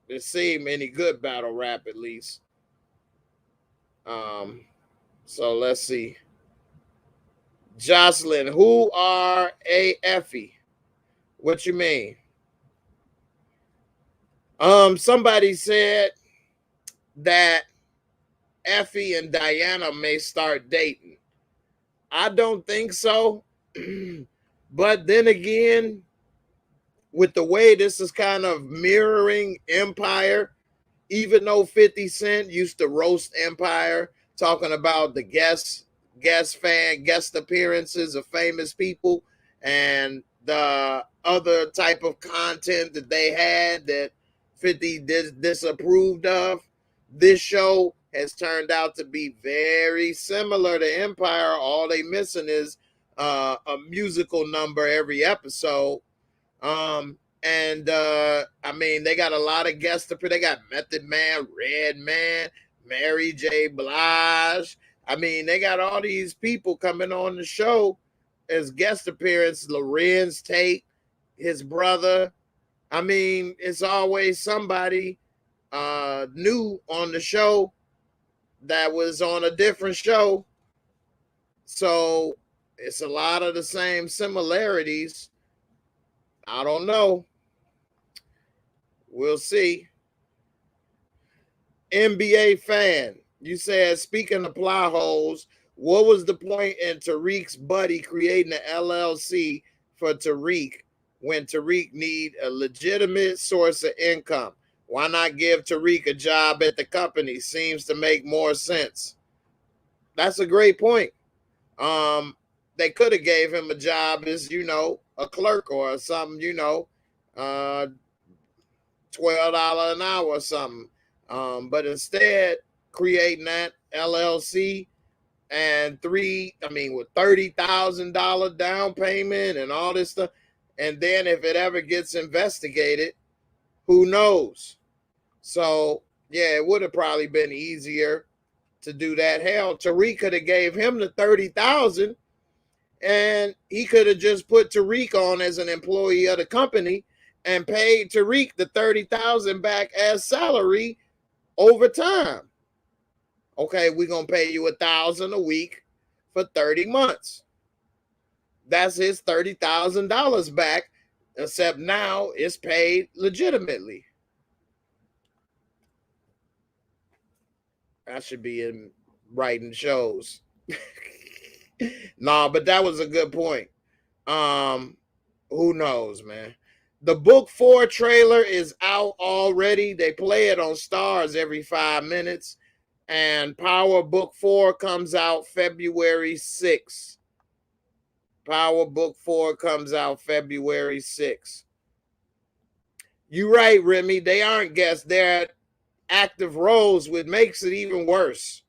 There seem any good battle rap at least. So let's see. Jocelyn, who are AFE? What you mean? Somebody said that Effie and Diana may start dating. I don't think so. But then again, with the way this is kind of mirroring Empire, even though 50 Cent used to roast Empire, talking about the guest appearances of famous people and the other type of content that they had that 50 disapproved of, this show has turned out to be very similar to Empire. All they missing is a musical number every episode. I mean, they got a lot of guests up here. They got Method Man, Redman, Mary J. Blige. I mean, they got all these people coming on the show as guest appearance. Lorenz Tate, his brother. I mean, it's always somebody new on the show that was on a different show. So it's a lot of the same similarities. I don't know. We'll see. NBA fan, you said, speaking of plot holes, what was the point in Tariq's buddy creating an LLC for Tariq when Tariq need a legitimate source of income? Why not give Tariq a job at the company? Seems to make more sense. That's a great point. They could have gave him a job as, a clerk or something, $12 an hour or something. But instead, creating that LLC and with $30,000 down payment and all this stuff. And then if it ever gets investigated, who knows? So, yeah, it would have probably been easier to do that. Hell, Tariq could have gave him the $30,000 and he could have just put Tariq on as an employee of the company and paid Tariq the $30,000 back as salary over time. Okay, we're going to pay you $1,000 a week for 30 months. That's his $30,000 back, except now it's paid legitimately. I should be in writing shows. No, but that was a good point. Who knows, man? The book 4 trailer is out already. They play it on Stars every 5 minutes. And Power Book 4 comes out February 6th. Power Book 4 comes out February 6th. You're right, Remy. They aren't guests. They're active roles, which makes it even worse.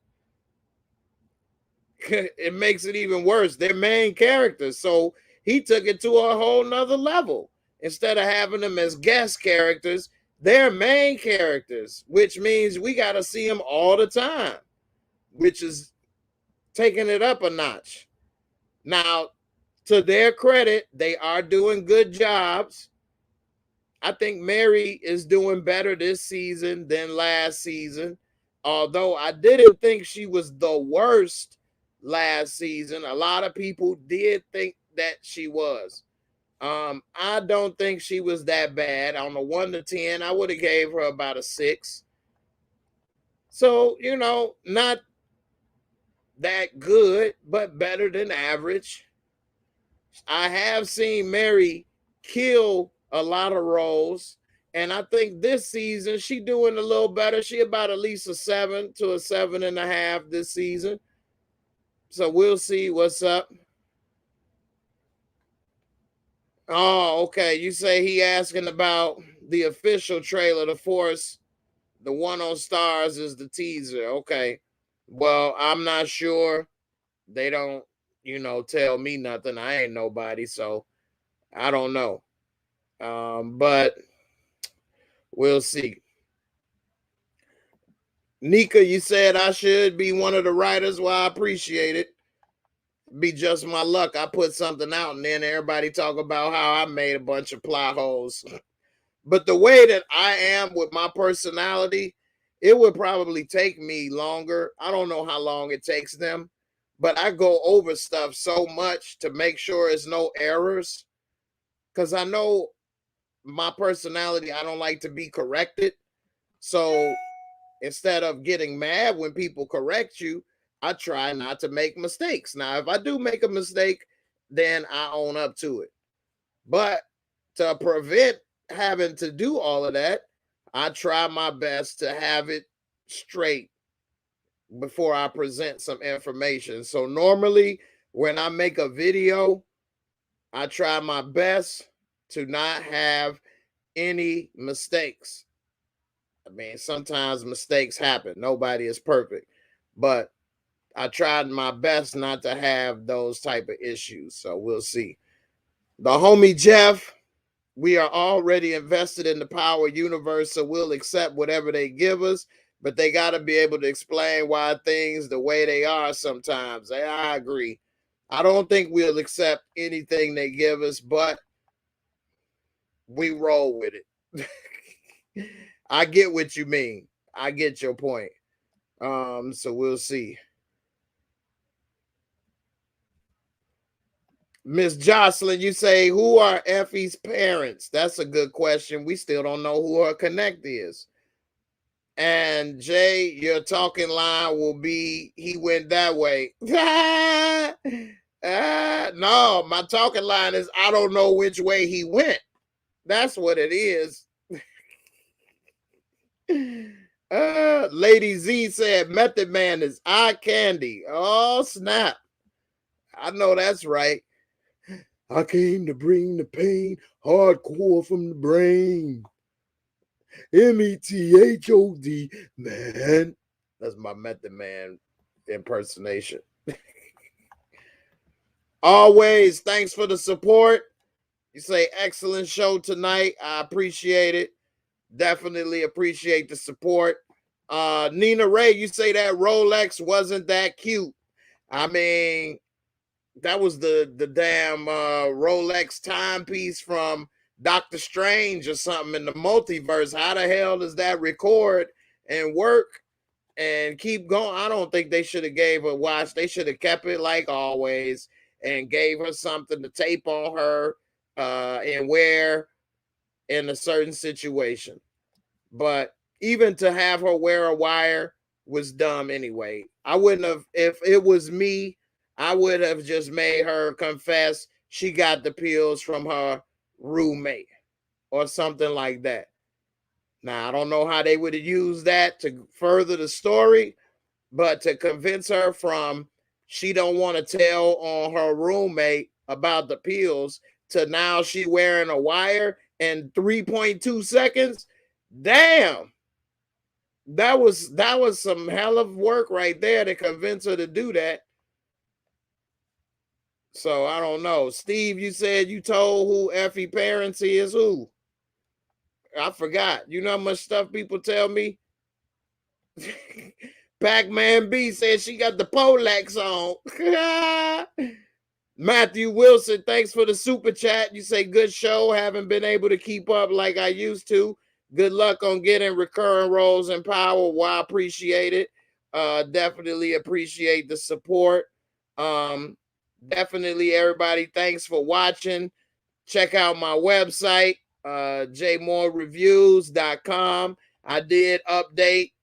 It makes it even worse. They're main characters. So he took it to a whole nother level. Instead of having them as guest characters, they're main characters, which means we got to see them all the time, which is taking it up a notch. Now, to their credit, they are doing good jobs. I think Mary is doing better this season than last season, although I didn't think she was the worst last season. A lot of people did think that she was. I don't think she was that bad. On a 1 to 10, I would have gave her about a 6. So, you know, not that good, but better than average. I have seen Mary kill a lot of roles, and I think this season she doing a little better. She about at least a 7 to a 7.5 this season. So we'll see what's up. Oh, okay. You say he asking about the official trailer, The Force. The one on Stars is the teaser. Okay. Well, I'm not sure. They don't, you know, tell me nothing. I ain't nobody, so I don't know. But we'll see. Nika, you said I should be one of the writers. Well, I appreciate it. Be just my luck. I put something out and then everybody talk about how I made a bunch of plot holes. But the way that I am with my personality, it would probably take me longer. I don't know how long it takes them, but I go over stuff so much to make sure there's no errors. Because I know my personality, I don't like to be corrected. So instead of getting mad when people correct you, I try not to make mistakes. Now, if I do make a mistake, then I own up to it. But to prevent having to do all of that, I try my best to have it straight before I present some information. So normally when I make a video, I try my best to not have any mistakes. I mean, sometimes mistakes happen. Nobody is perfect, but I tried my best not to have those type of issues. So we'll see. The homie Jeff, we are already invested in the power universe, so we'll accept whatever they give us, but they got to be able to explain why things the way they are sometimes. I agree. I don't think we'll accept anything they give us, but we roll with it. I get what you mean. I get your point. So we'll see. Miss Jocelyn, you say, who are Effie's parents? That's a good question. We still don't know who her connect is. And Jay, your talking line will be, he went that way. No, my talking line is, I don't know which way he went. That's what it is. Lady Z said, Method Man is eye candy. Oh, snap. I know that's right. I came to bring the pain hardcore from the brain. METHOD, man. That's my Method Man impersonation. Always, thanks for the support. You say, excellent show tonight. I appreciate it. Definitely appreciate the support. Nina Ray, you say that Rolex wasn't that cute. I mean, that was the damn Rolex timepiece from Doctor Strange or something in the multiverse. How the hell does that record and work and keep going? I don't think they should have gave her a watch. They should have kept it like always and gave her something to tape on her and wear in a certain situation. But even to have her wear a wire was dumb anyway. I wouldn't have, if it was me, I would have just made her confess she got the pills from her roommate or something like that. Now, I don't know how they would have used that to further the story, but to convince her from she don't want to tell on her roommate about the pills to now she wearing a wire in 3.2 seconds. Damn. That was some hell of work right there to convince her to do that. So I don't know. Steve, you said you told who Effie parents is. Who? I forgot. You know how much stuff people tell me? Pac-Man B said she got the Polex on. Matthew Wilson, thanks for the super chat. You say good show. Haven't been able to keep up like I used to. Good luck on getting recurring roles in Power. Well, I appreciate it. Definitely appreciate the support. Definitely, everybody, thanks for watching. Check out my website, JAYMOOREREVIEWS.com. I did update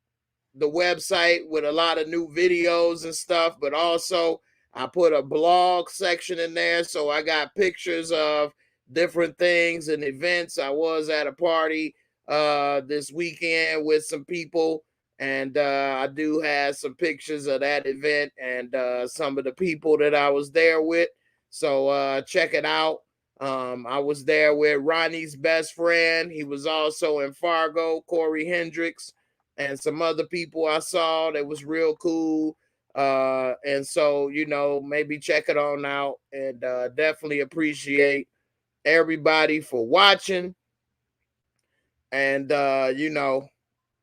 the website with a lot of new videos and stuff, but also I put a blog section in there. So I got pictures of different things and events. I was at a party this weekend with some people, and I do have some pictures of that event and some of the people that I was there with. So check it out. I was there with Ronnie's best friend. He was also in Fargo, Corey Hendricks, and some other people I saw that was real cool. And so, you know, maybe check it on out, and definitely appreciate everybody for watching. And, you know,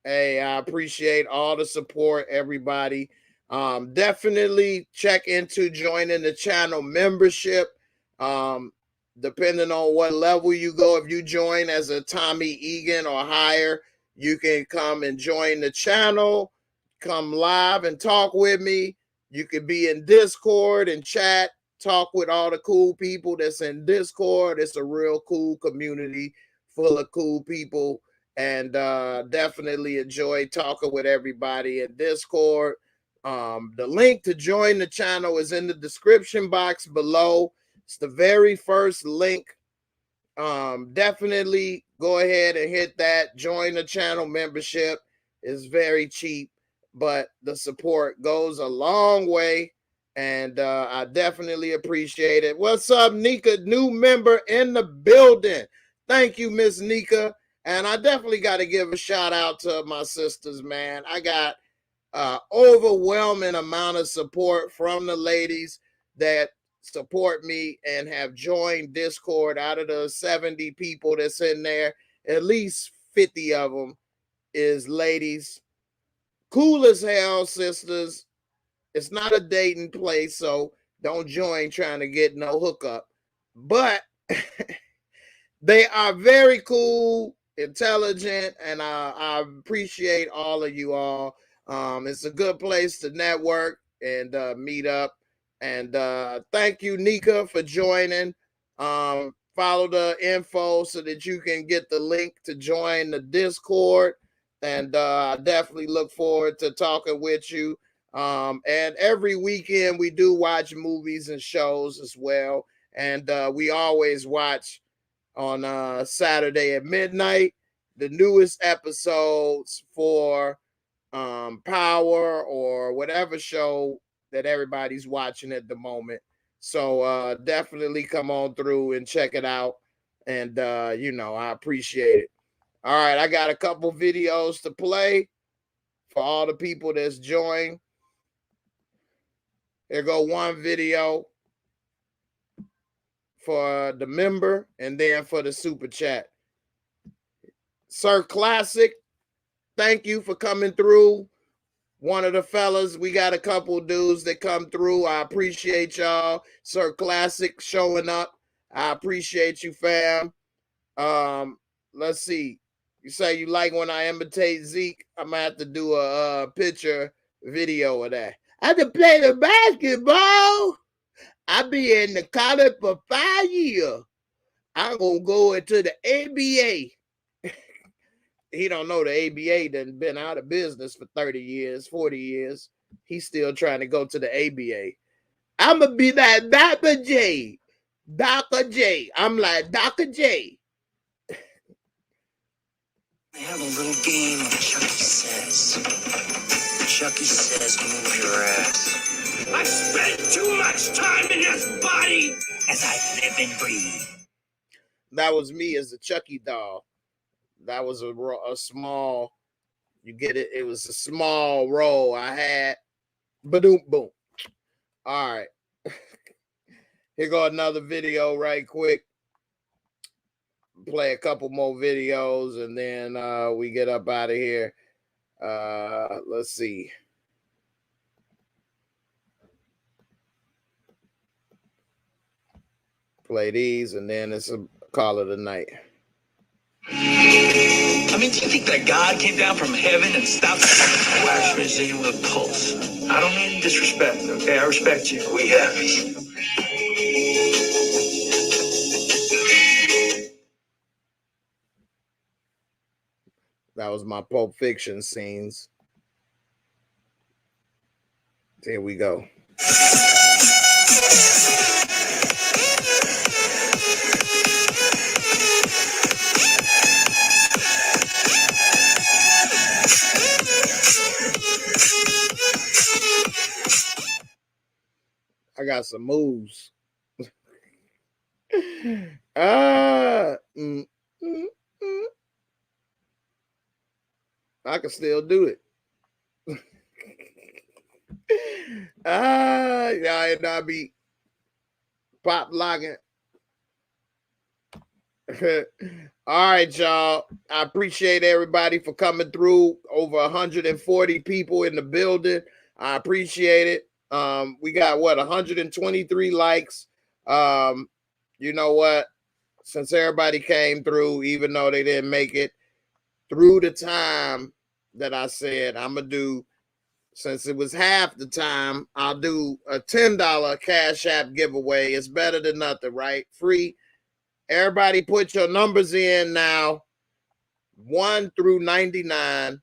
hey, I appreciate all the support, everybody. Definitely check into joining the channel membership. Depending on what level you go, if you join as a Tommy Egan or higher, you can come and join the channel, come live and talk with me. You could be in Discord and chat, talk with all the cool people that's in Discord. It's a real cool community full of cool people, and definitely enjoy talking with everybody in Discord. The link to join the channel is in the description box below. It's the very first link. Definitely go ahead and hit that. Join the channel membership. It's very cheap, but the support goes a long way, and I definitely appreciate it. What's up, Nika? New member in the building. Thank you, Miss Nika. And I definitely got to give a shout out to my sisters, man. I got overwhelming amount of support from the ladies that support me and have joined Discord. Out of the 70 people that's in there, at least 50 of them is ladies. Cool as hell, sisters. It's not a dating place, so don't join trying to get no hookup. But they are very cool, intelligent, and I appreciate all of you all. It's a good place to network and meet up. And thank you, Nika, for joining. Follow the info so that you can get the link to join the Discord. And I definitely look forward to talking with you. And every weekend we do watch movies and shows as well. And we always watch on Saturday at midnight the newest episodes for Power or whatever show that everybody's watching at the moment. So definitely come on through and check it out. And you know, I appreciate it. All right, I got a couple videos to play for all the people that's joined. Here go one video for the member, and then for the super chat. Sir Classic, thank you for coming through. One of the fellas, we got a couple dudes that come through. I appreciate y'all. Sir Classic showing up. I appreciate you, fam. Let's see. You say you like when I imitate Zeke. I'm gonna have to do a picture video of that. I can play the basketball. I be in the college for 5 years. I'm gonna go into the ABA. He don't know the ABA done been out of business for 30 years, 40 years. He's still trying to go to the ABA. I'm gonna be like Dr. J. Dr. J. I'm like Dr. J. I have a little game Chucky says. Chucky says move your ass. I spent too much time in this body As I live and breathe. That was me as a Chucky doll. That was a small, you get it? It was a small role I had. Ba-doom, boom. All right. Here go another video right quick. Play a couple more videos, and then we get up out of here. Let's see. Play these, and then it's a call of the night. I mean, do you think that God came down from heaven and stopped the wax machine with a pulse? I don't mean disrespect, okay? I respect you. We have it. That was my Pulp Fiction scenes. Here we go. I got some moves. I can still do it. And I be pop locking. All right, y'all. I appreciate everybody for coming through. Over 140 people in the building. I appreciate it. We got 123 likes. You know what? Since everybody came through, even though they didn't make it through the time that I said I'm gonna do, since it was half the time, I'll do a $10 Cash App giveaway. It's better than nothing, right? Free. Everybody put your numbers in now, 1 through 99,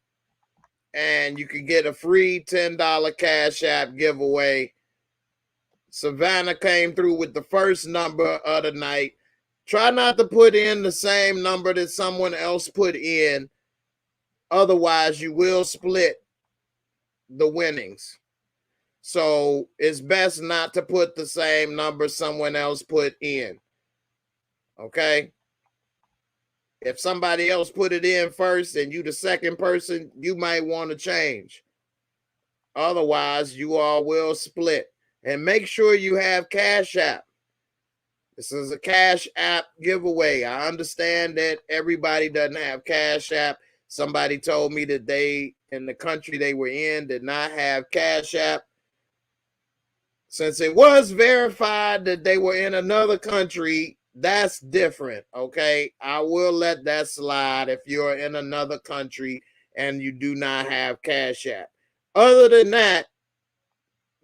and you can get a free $10 Cash App giveaway. Savannah came through with the first number of the night. Try not to put in the same number that someone else put in. Otherwise, you will split the winnings. So it's best not to put the same number someone else put in. Okay? If somebody else put it in first and you the second person, you might want to change. Otherwise, you all will split. And make sure you have Cash App. This is a Cash App giveaway. I understand that everybody doesn't have Cash App. Somebody told me that they, in the country they were in, did not have Cash App. Since it was verified that they were in another country, that's different, okay? I will let that slide if you're in another country and you do not have Cash App. Other than that,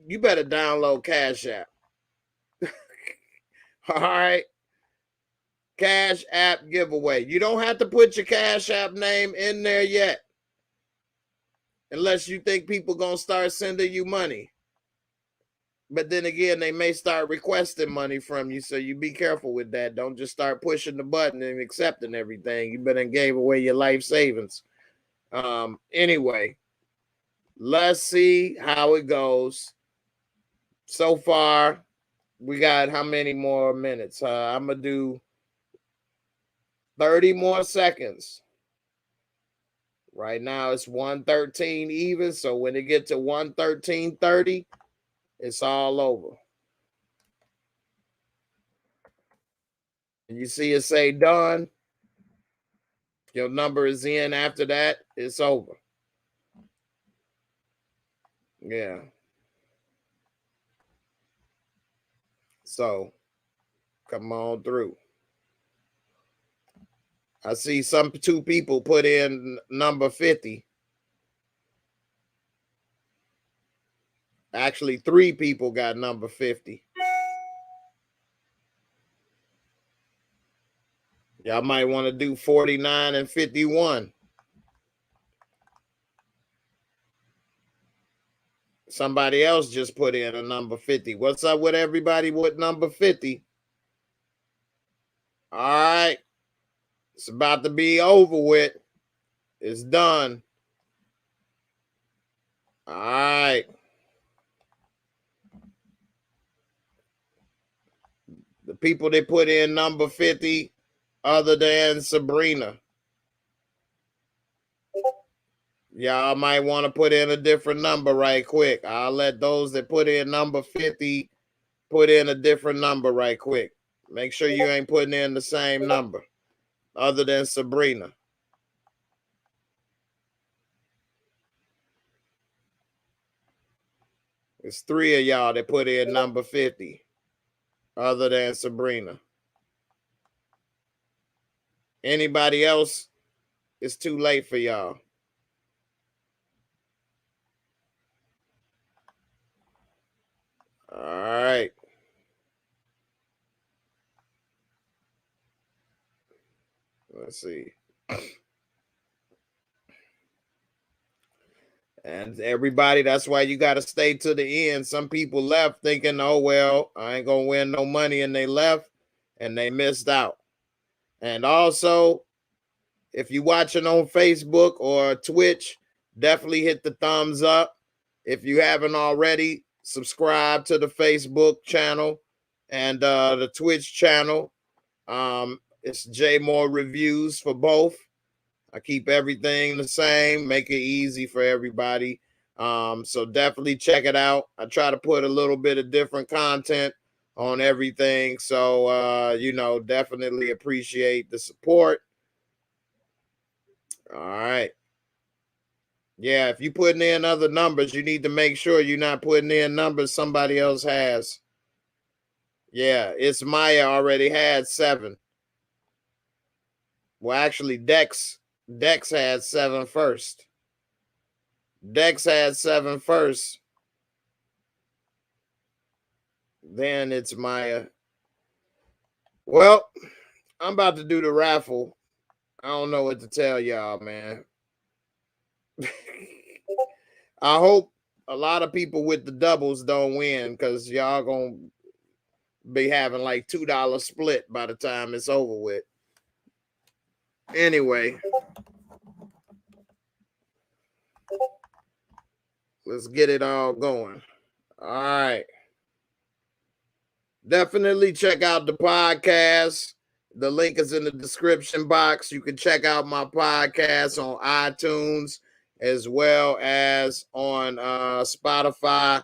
you better download Cash App. All right? Cash App giveaway. You don't have to put your Cash App name in there yet, unless you think people going to start sending you money. But then again, they may start requesting money from you, so you be careful with that. Don't just start pushing the button and accepting everything. You better gave away your life savings. Anyway, let's see how it goes. So far, we got how many more minutes? I'm going to do 30 more seconds. Right now, it's 1:13 even, so when it gets to 1:13:30, it's all over. And you see it say done. Your number is in after that, it's over. Yeah. So, come on through. I see two people put in number 50. Actually, 3 people got number 50. Y'all might want to do 49 and 51. Somebody else just put in a number 50. What's up with everybody with number 50? All right. It's about to be over with. It's done. All right. The people that put in number 50, other than Sabrina, y'all might want to put in a different number right quick. I'll let those that put in number 50 put in a different number right quick. Make sure you ain't putting in the same number, other than Sabrina. It's 3 of y'all that put in number 50, other than Sabrina. Anybody else it's too late for y'all. All right. Let's see. And everybody, that's why you got to stay to the end. Some people left thinking, oh, well, I ain't going to win no money. And they left and they missed out. And also, if you're watching on Facebook or Twitch, definitely hit the thumbs up. If you haven't already, subscribe to the Facebook channel and the Twitch channel. It's JAYMOOREREVIEWS for both. I keep everything the same, make it easy for everybody. So definitely check it out. I try to put a little bit of different content on everything. So, you know, definitely appreciate the support. All right. Yeah, if you're putting in other numbers, you need to make sure you're not putting in numbers somebody else has. Yeah, it's Maya already had 7. Well, actually, Dex had 7 first. Dex had 7 first. Then it's Maya. Well, I'm about to do the raffle. I don't know what to tell y'all, man. I hope a lot of people with the doubles don't win because y'all gonna be having like $2 split by the time it's over with. Anyway, let's get it all going. All right. Definitely check out the podcast. The link is in the description box. You can check out my podcast on iTunes as well as on Spotify.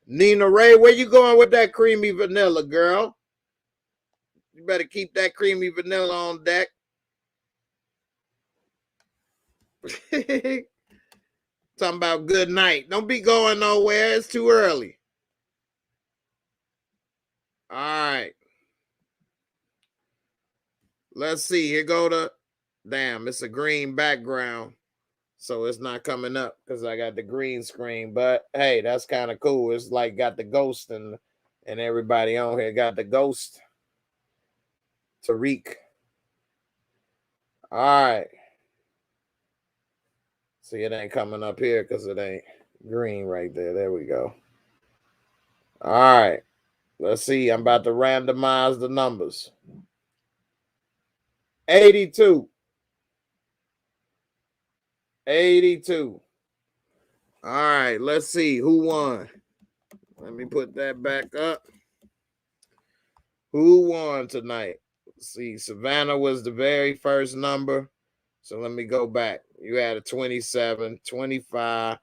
Nina Ray, where you going with that creamy vanilla, girl? You better keep that creamy vanilla on deck. Talking about good night. Don't be going nowhere. It's too early. All right. Let's see. Here go the... Damn, it's a green background. So it's not coming up because I got the green screen. But, hey, that's kind of cool. It's like got the ghost and everybody on here. Got the ghost. Tariq. All right. See, it ain't coming up here because it ain't green right there. There we go. All right. Let's see. I'm about to randomize the numbers. 82. 82. All right. Let's see who won. Let me put that back up. Who won tonight? Let's see. Savannah was the very first number. So let me go back. You had a 27, 25.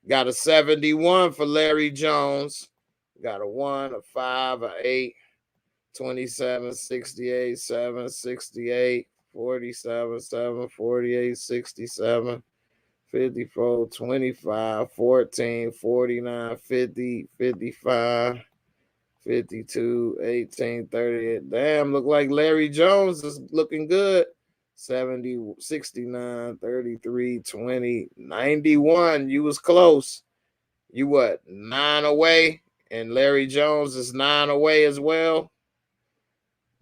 Got a 71 for Larry Jones. Got a 1, a 5, a 8, 27, 68, 7, 68, 47, 7, 48, 67, 54, 25, 14, 49, 50, 55, 52, 18, 38. Damn, look like Larry Jones is looking good. 70, 69, 33, 20, 91. You was close. You what, 9 away? And Larry Jones is 9 away as well.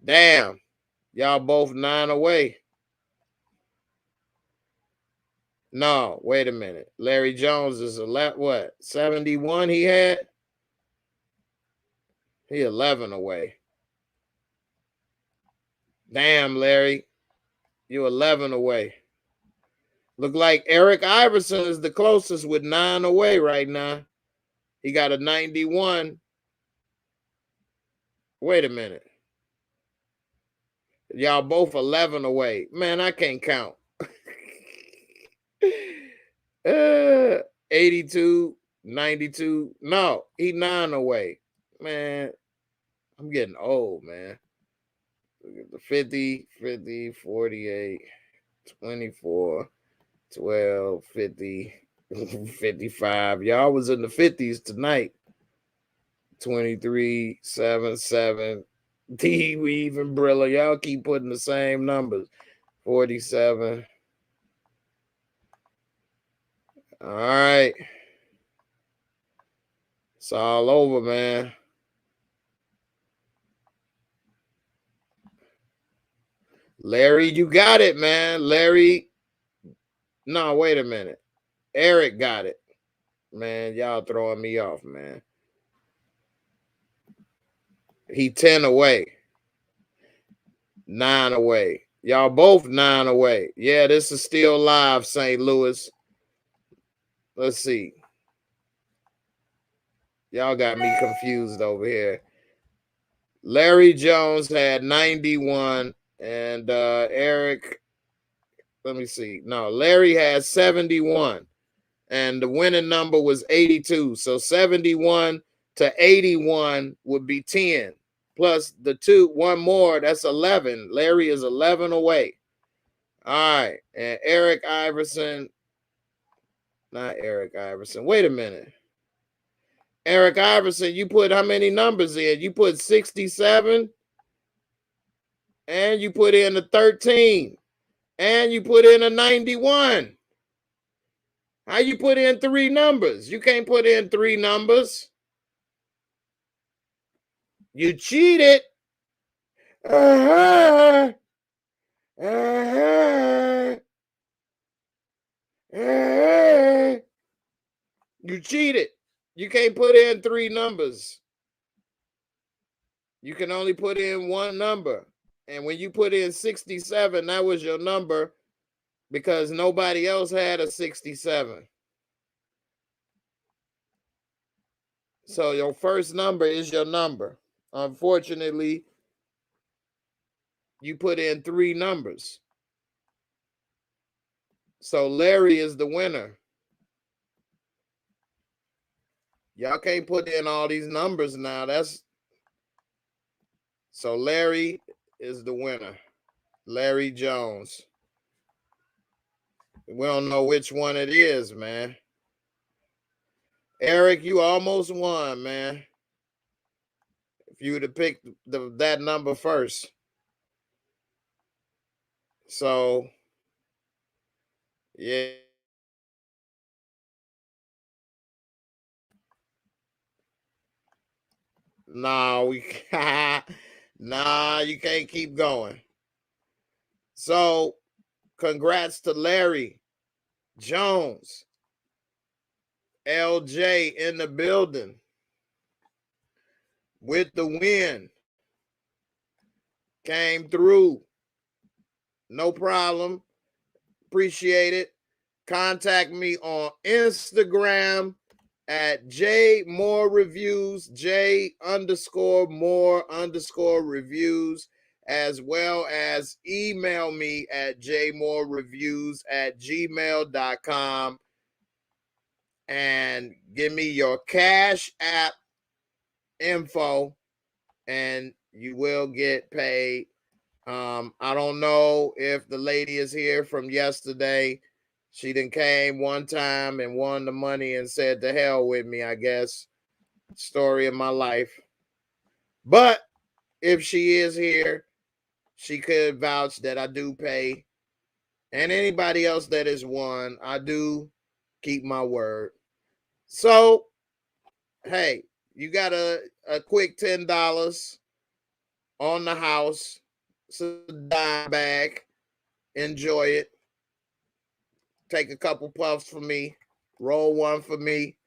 Damn. Y'all both 9 away. No, wait a minute. Larry Jones is what? 71 he had? He 11 away. Damn, Larry. You 11 away. Look like Eric Iverson is the closest with 9 away right now. He got a 91. Wait a minute. Y'all both 11 away. Man, I can't count. 82, 92. No, he 9 away. Man, I'm getting old, man. Look at the 50, 50, 48, 24, 12, 50, 55. Y'all was in the 50s tonight. 23, 7, 7. D, Weave, and Brilla. Y'all keep putting the same numbers. 47, All right. It's all over, man. Larry, you got it, man. Larry. No, wait a minute. Eric got it. Man, y'all throwing me off, man. He 10 away. 9 away. Y'all both 9 away. Yeah, this is still live, St. Louis. Let's see. Y'all got me confused over here. Larry Jones had 91 and Eric, let me see. No, Larry had 71 and the winning number was 82. So 71 to 81 would be 10. Plus the one more, that's 11. Larry is 11 away. All right. And Eric Iverson, not Eric Iverson. Wait a minute. Eric Iverson, you put how many numbers in? You put 67 and you put in a 13 and you put in a 91. How you put in 3 numbers? You can't put in 3 numbers. You cheated. You cheated. You can't put in 3 numbers. You can only put in 1 number. And when you put in 67, that was your number because nobody else had a 67. So your first number is your number. Unfortunately, you put in 3 numbers. So Larry is the winner. Y'all can't put in all these numbers now. So Larry is the winner. Larry Jones. We don't know which one it is, man. Eric, you almost won, man. If you would have picked that number first. So, yeah. No, nah, you can't keep going. So, congrats to Larry Jones. LJ in the building with the win. Came through. No problem. Appreciate it. Contact me on Instagram at JAYMOOREREVIEWS, J_more_reviews, as well as email me at JAYMOOREREVIEWS@gmail.com and give me your Cash App info and you will get paid. I don't know if the lady is here from yesterday. She done came one time and won the money and said to hell with me, I guess. Story of my life. But if she is here, she could vouch that I do pay. And anybody else that has won, I do keep my word. So, hey, you got a quick $10 on the house. It's a dime bag. Enjoy it. Take a couple puffs for me. Roll one for me.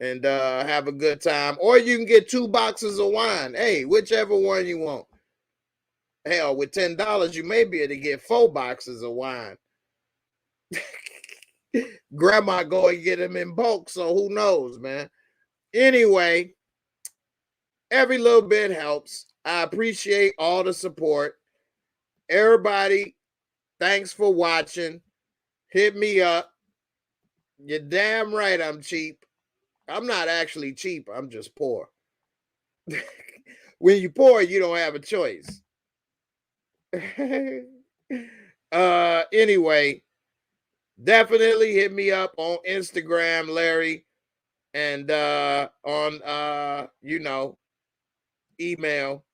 And have a good time. Or you can get 2 boxes of wine. Hey, whichever one you want. Hell, with $10, you may be able to get 4 boxes of wine. Grandma go and get them in bulk, so who knows, man. Anyway, every little bit helps. I appreciate all the support. Everybody, thanks for watching. Hit me up. You're damn right I'm cheap. I'm not actually cheap. I'm just poor. When you're poor, you don't have a choice. Anyway, definitely hit me up on Instagram, Larry, and on email,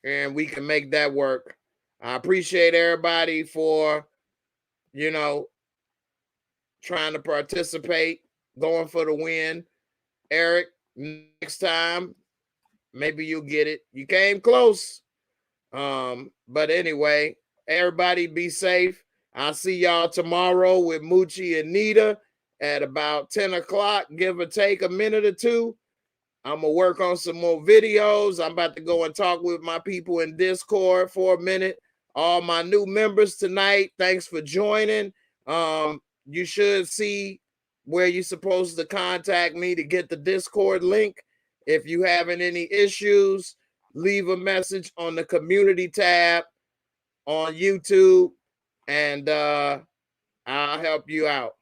and we can make that work. I appreciate everybody for trying to participate, going for the win. Eric, next time, maybe you'll get it. You came close. But anyway, everybody be safe. I'll see y'all tomorrow with Moochie and Nita at about 10 o'clock, give or take a minute or two. I'm going to work on some more videos. I'm about to go and talk with my people in Discord for a minute. All my new members tonight, thanks for joining. You should see where you're supposed to contact me to get the Discord link. If you having any issues, leave a message on the community tab on YouTube, and I'll help you out.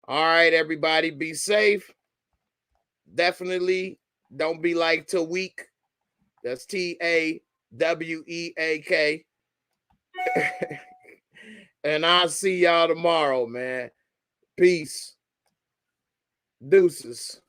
All right, everybody, be safe. Definitely don't be like Taweek. That's Taweek. And I'll see y'all tomorrow, man. Peace. Deuces.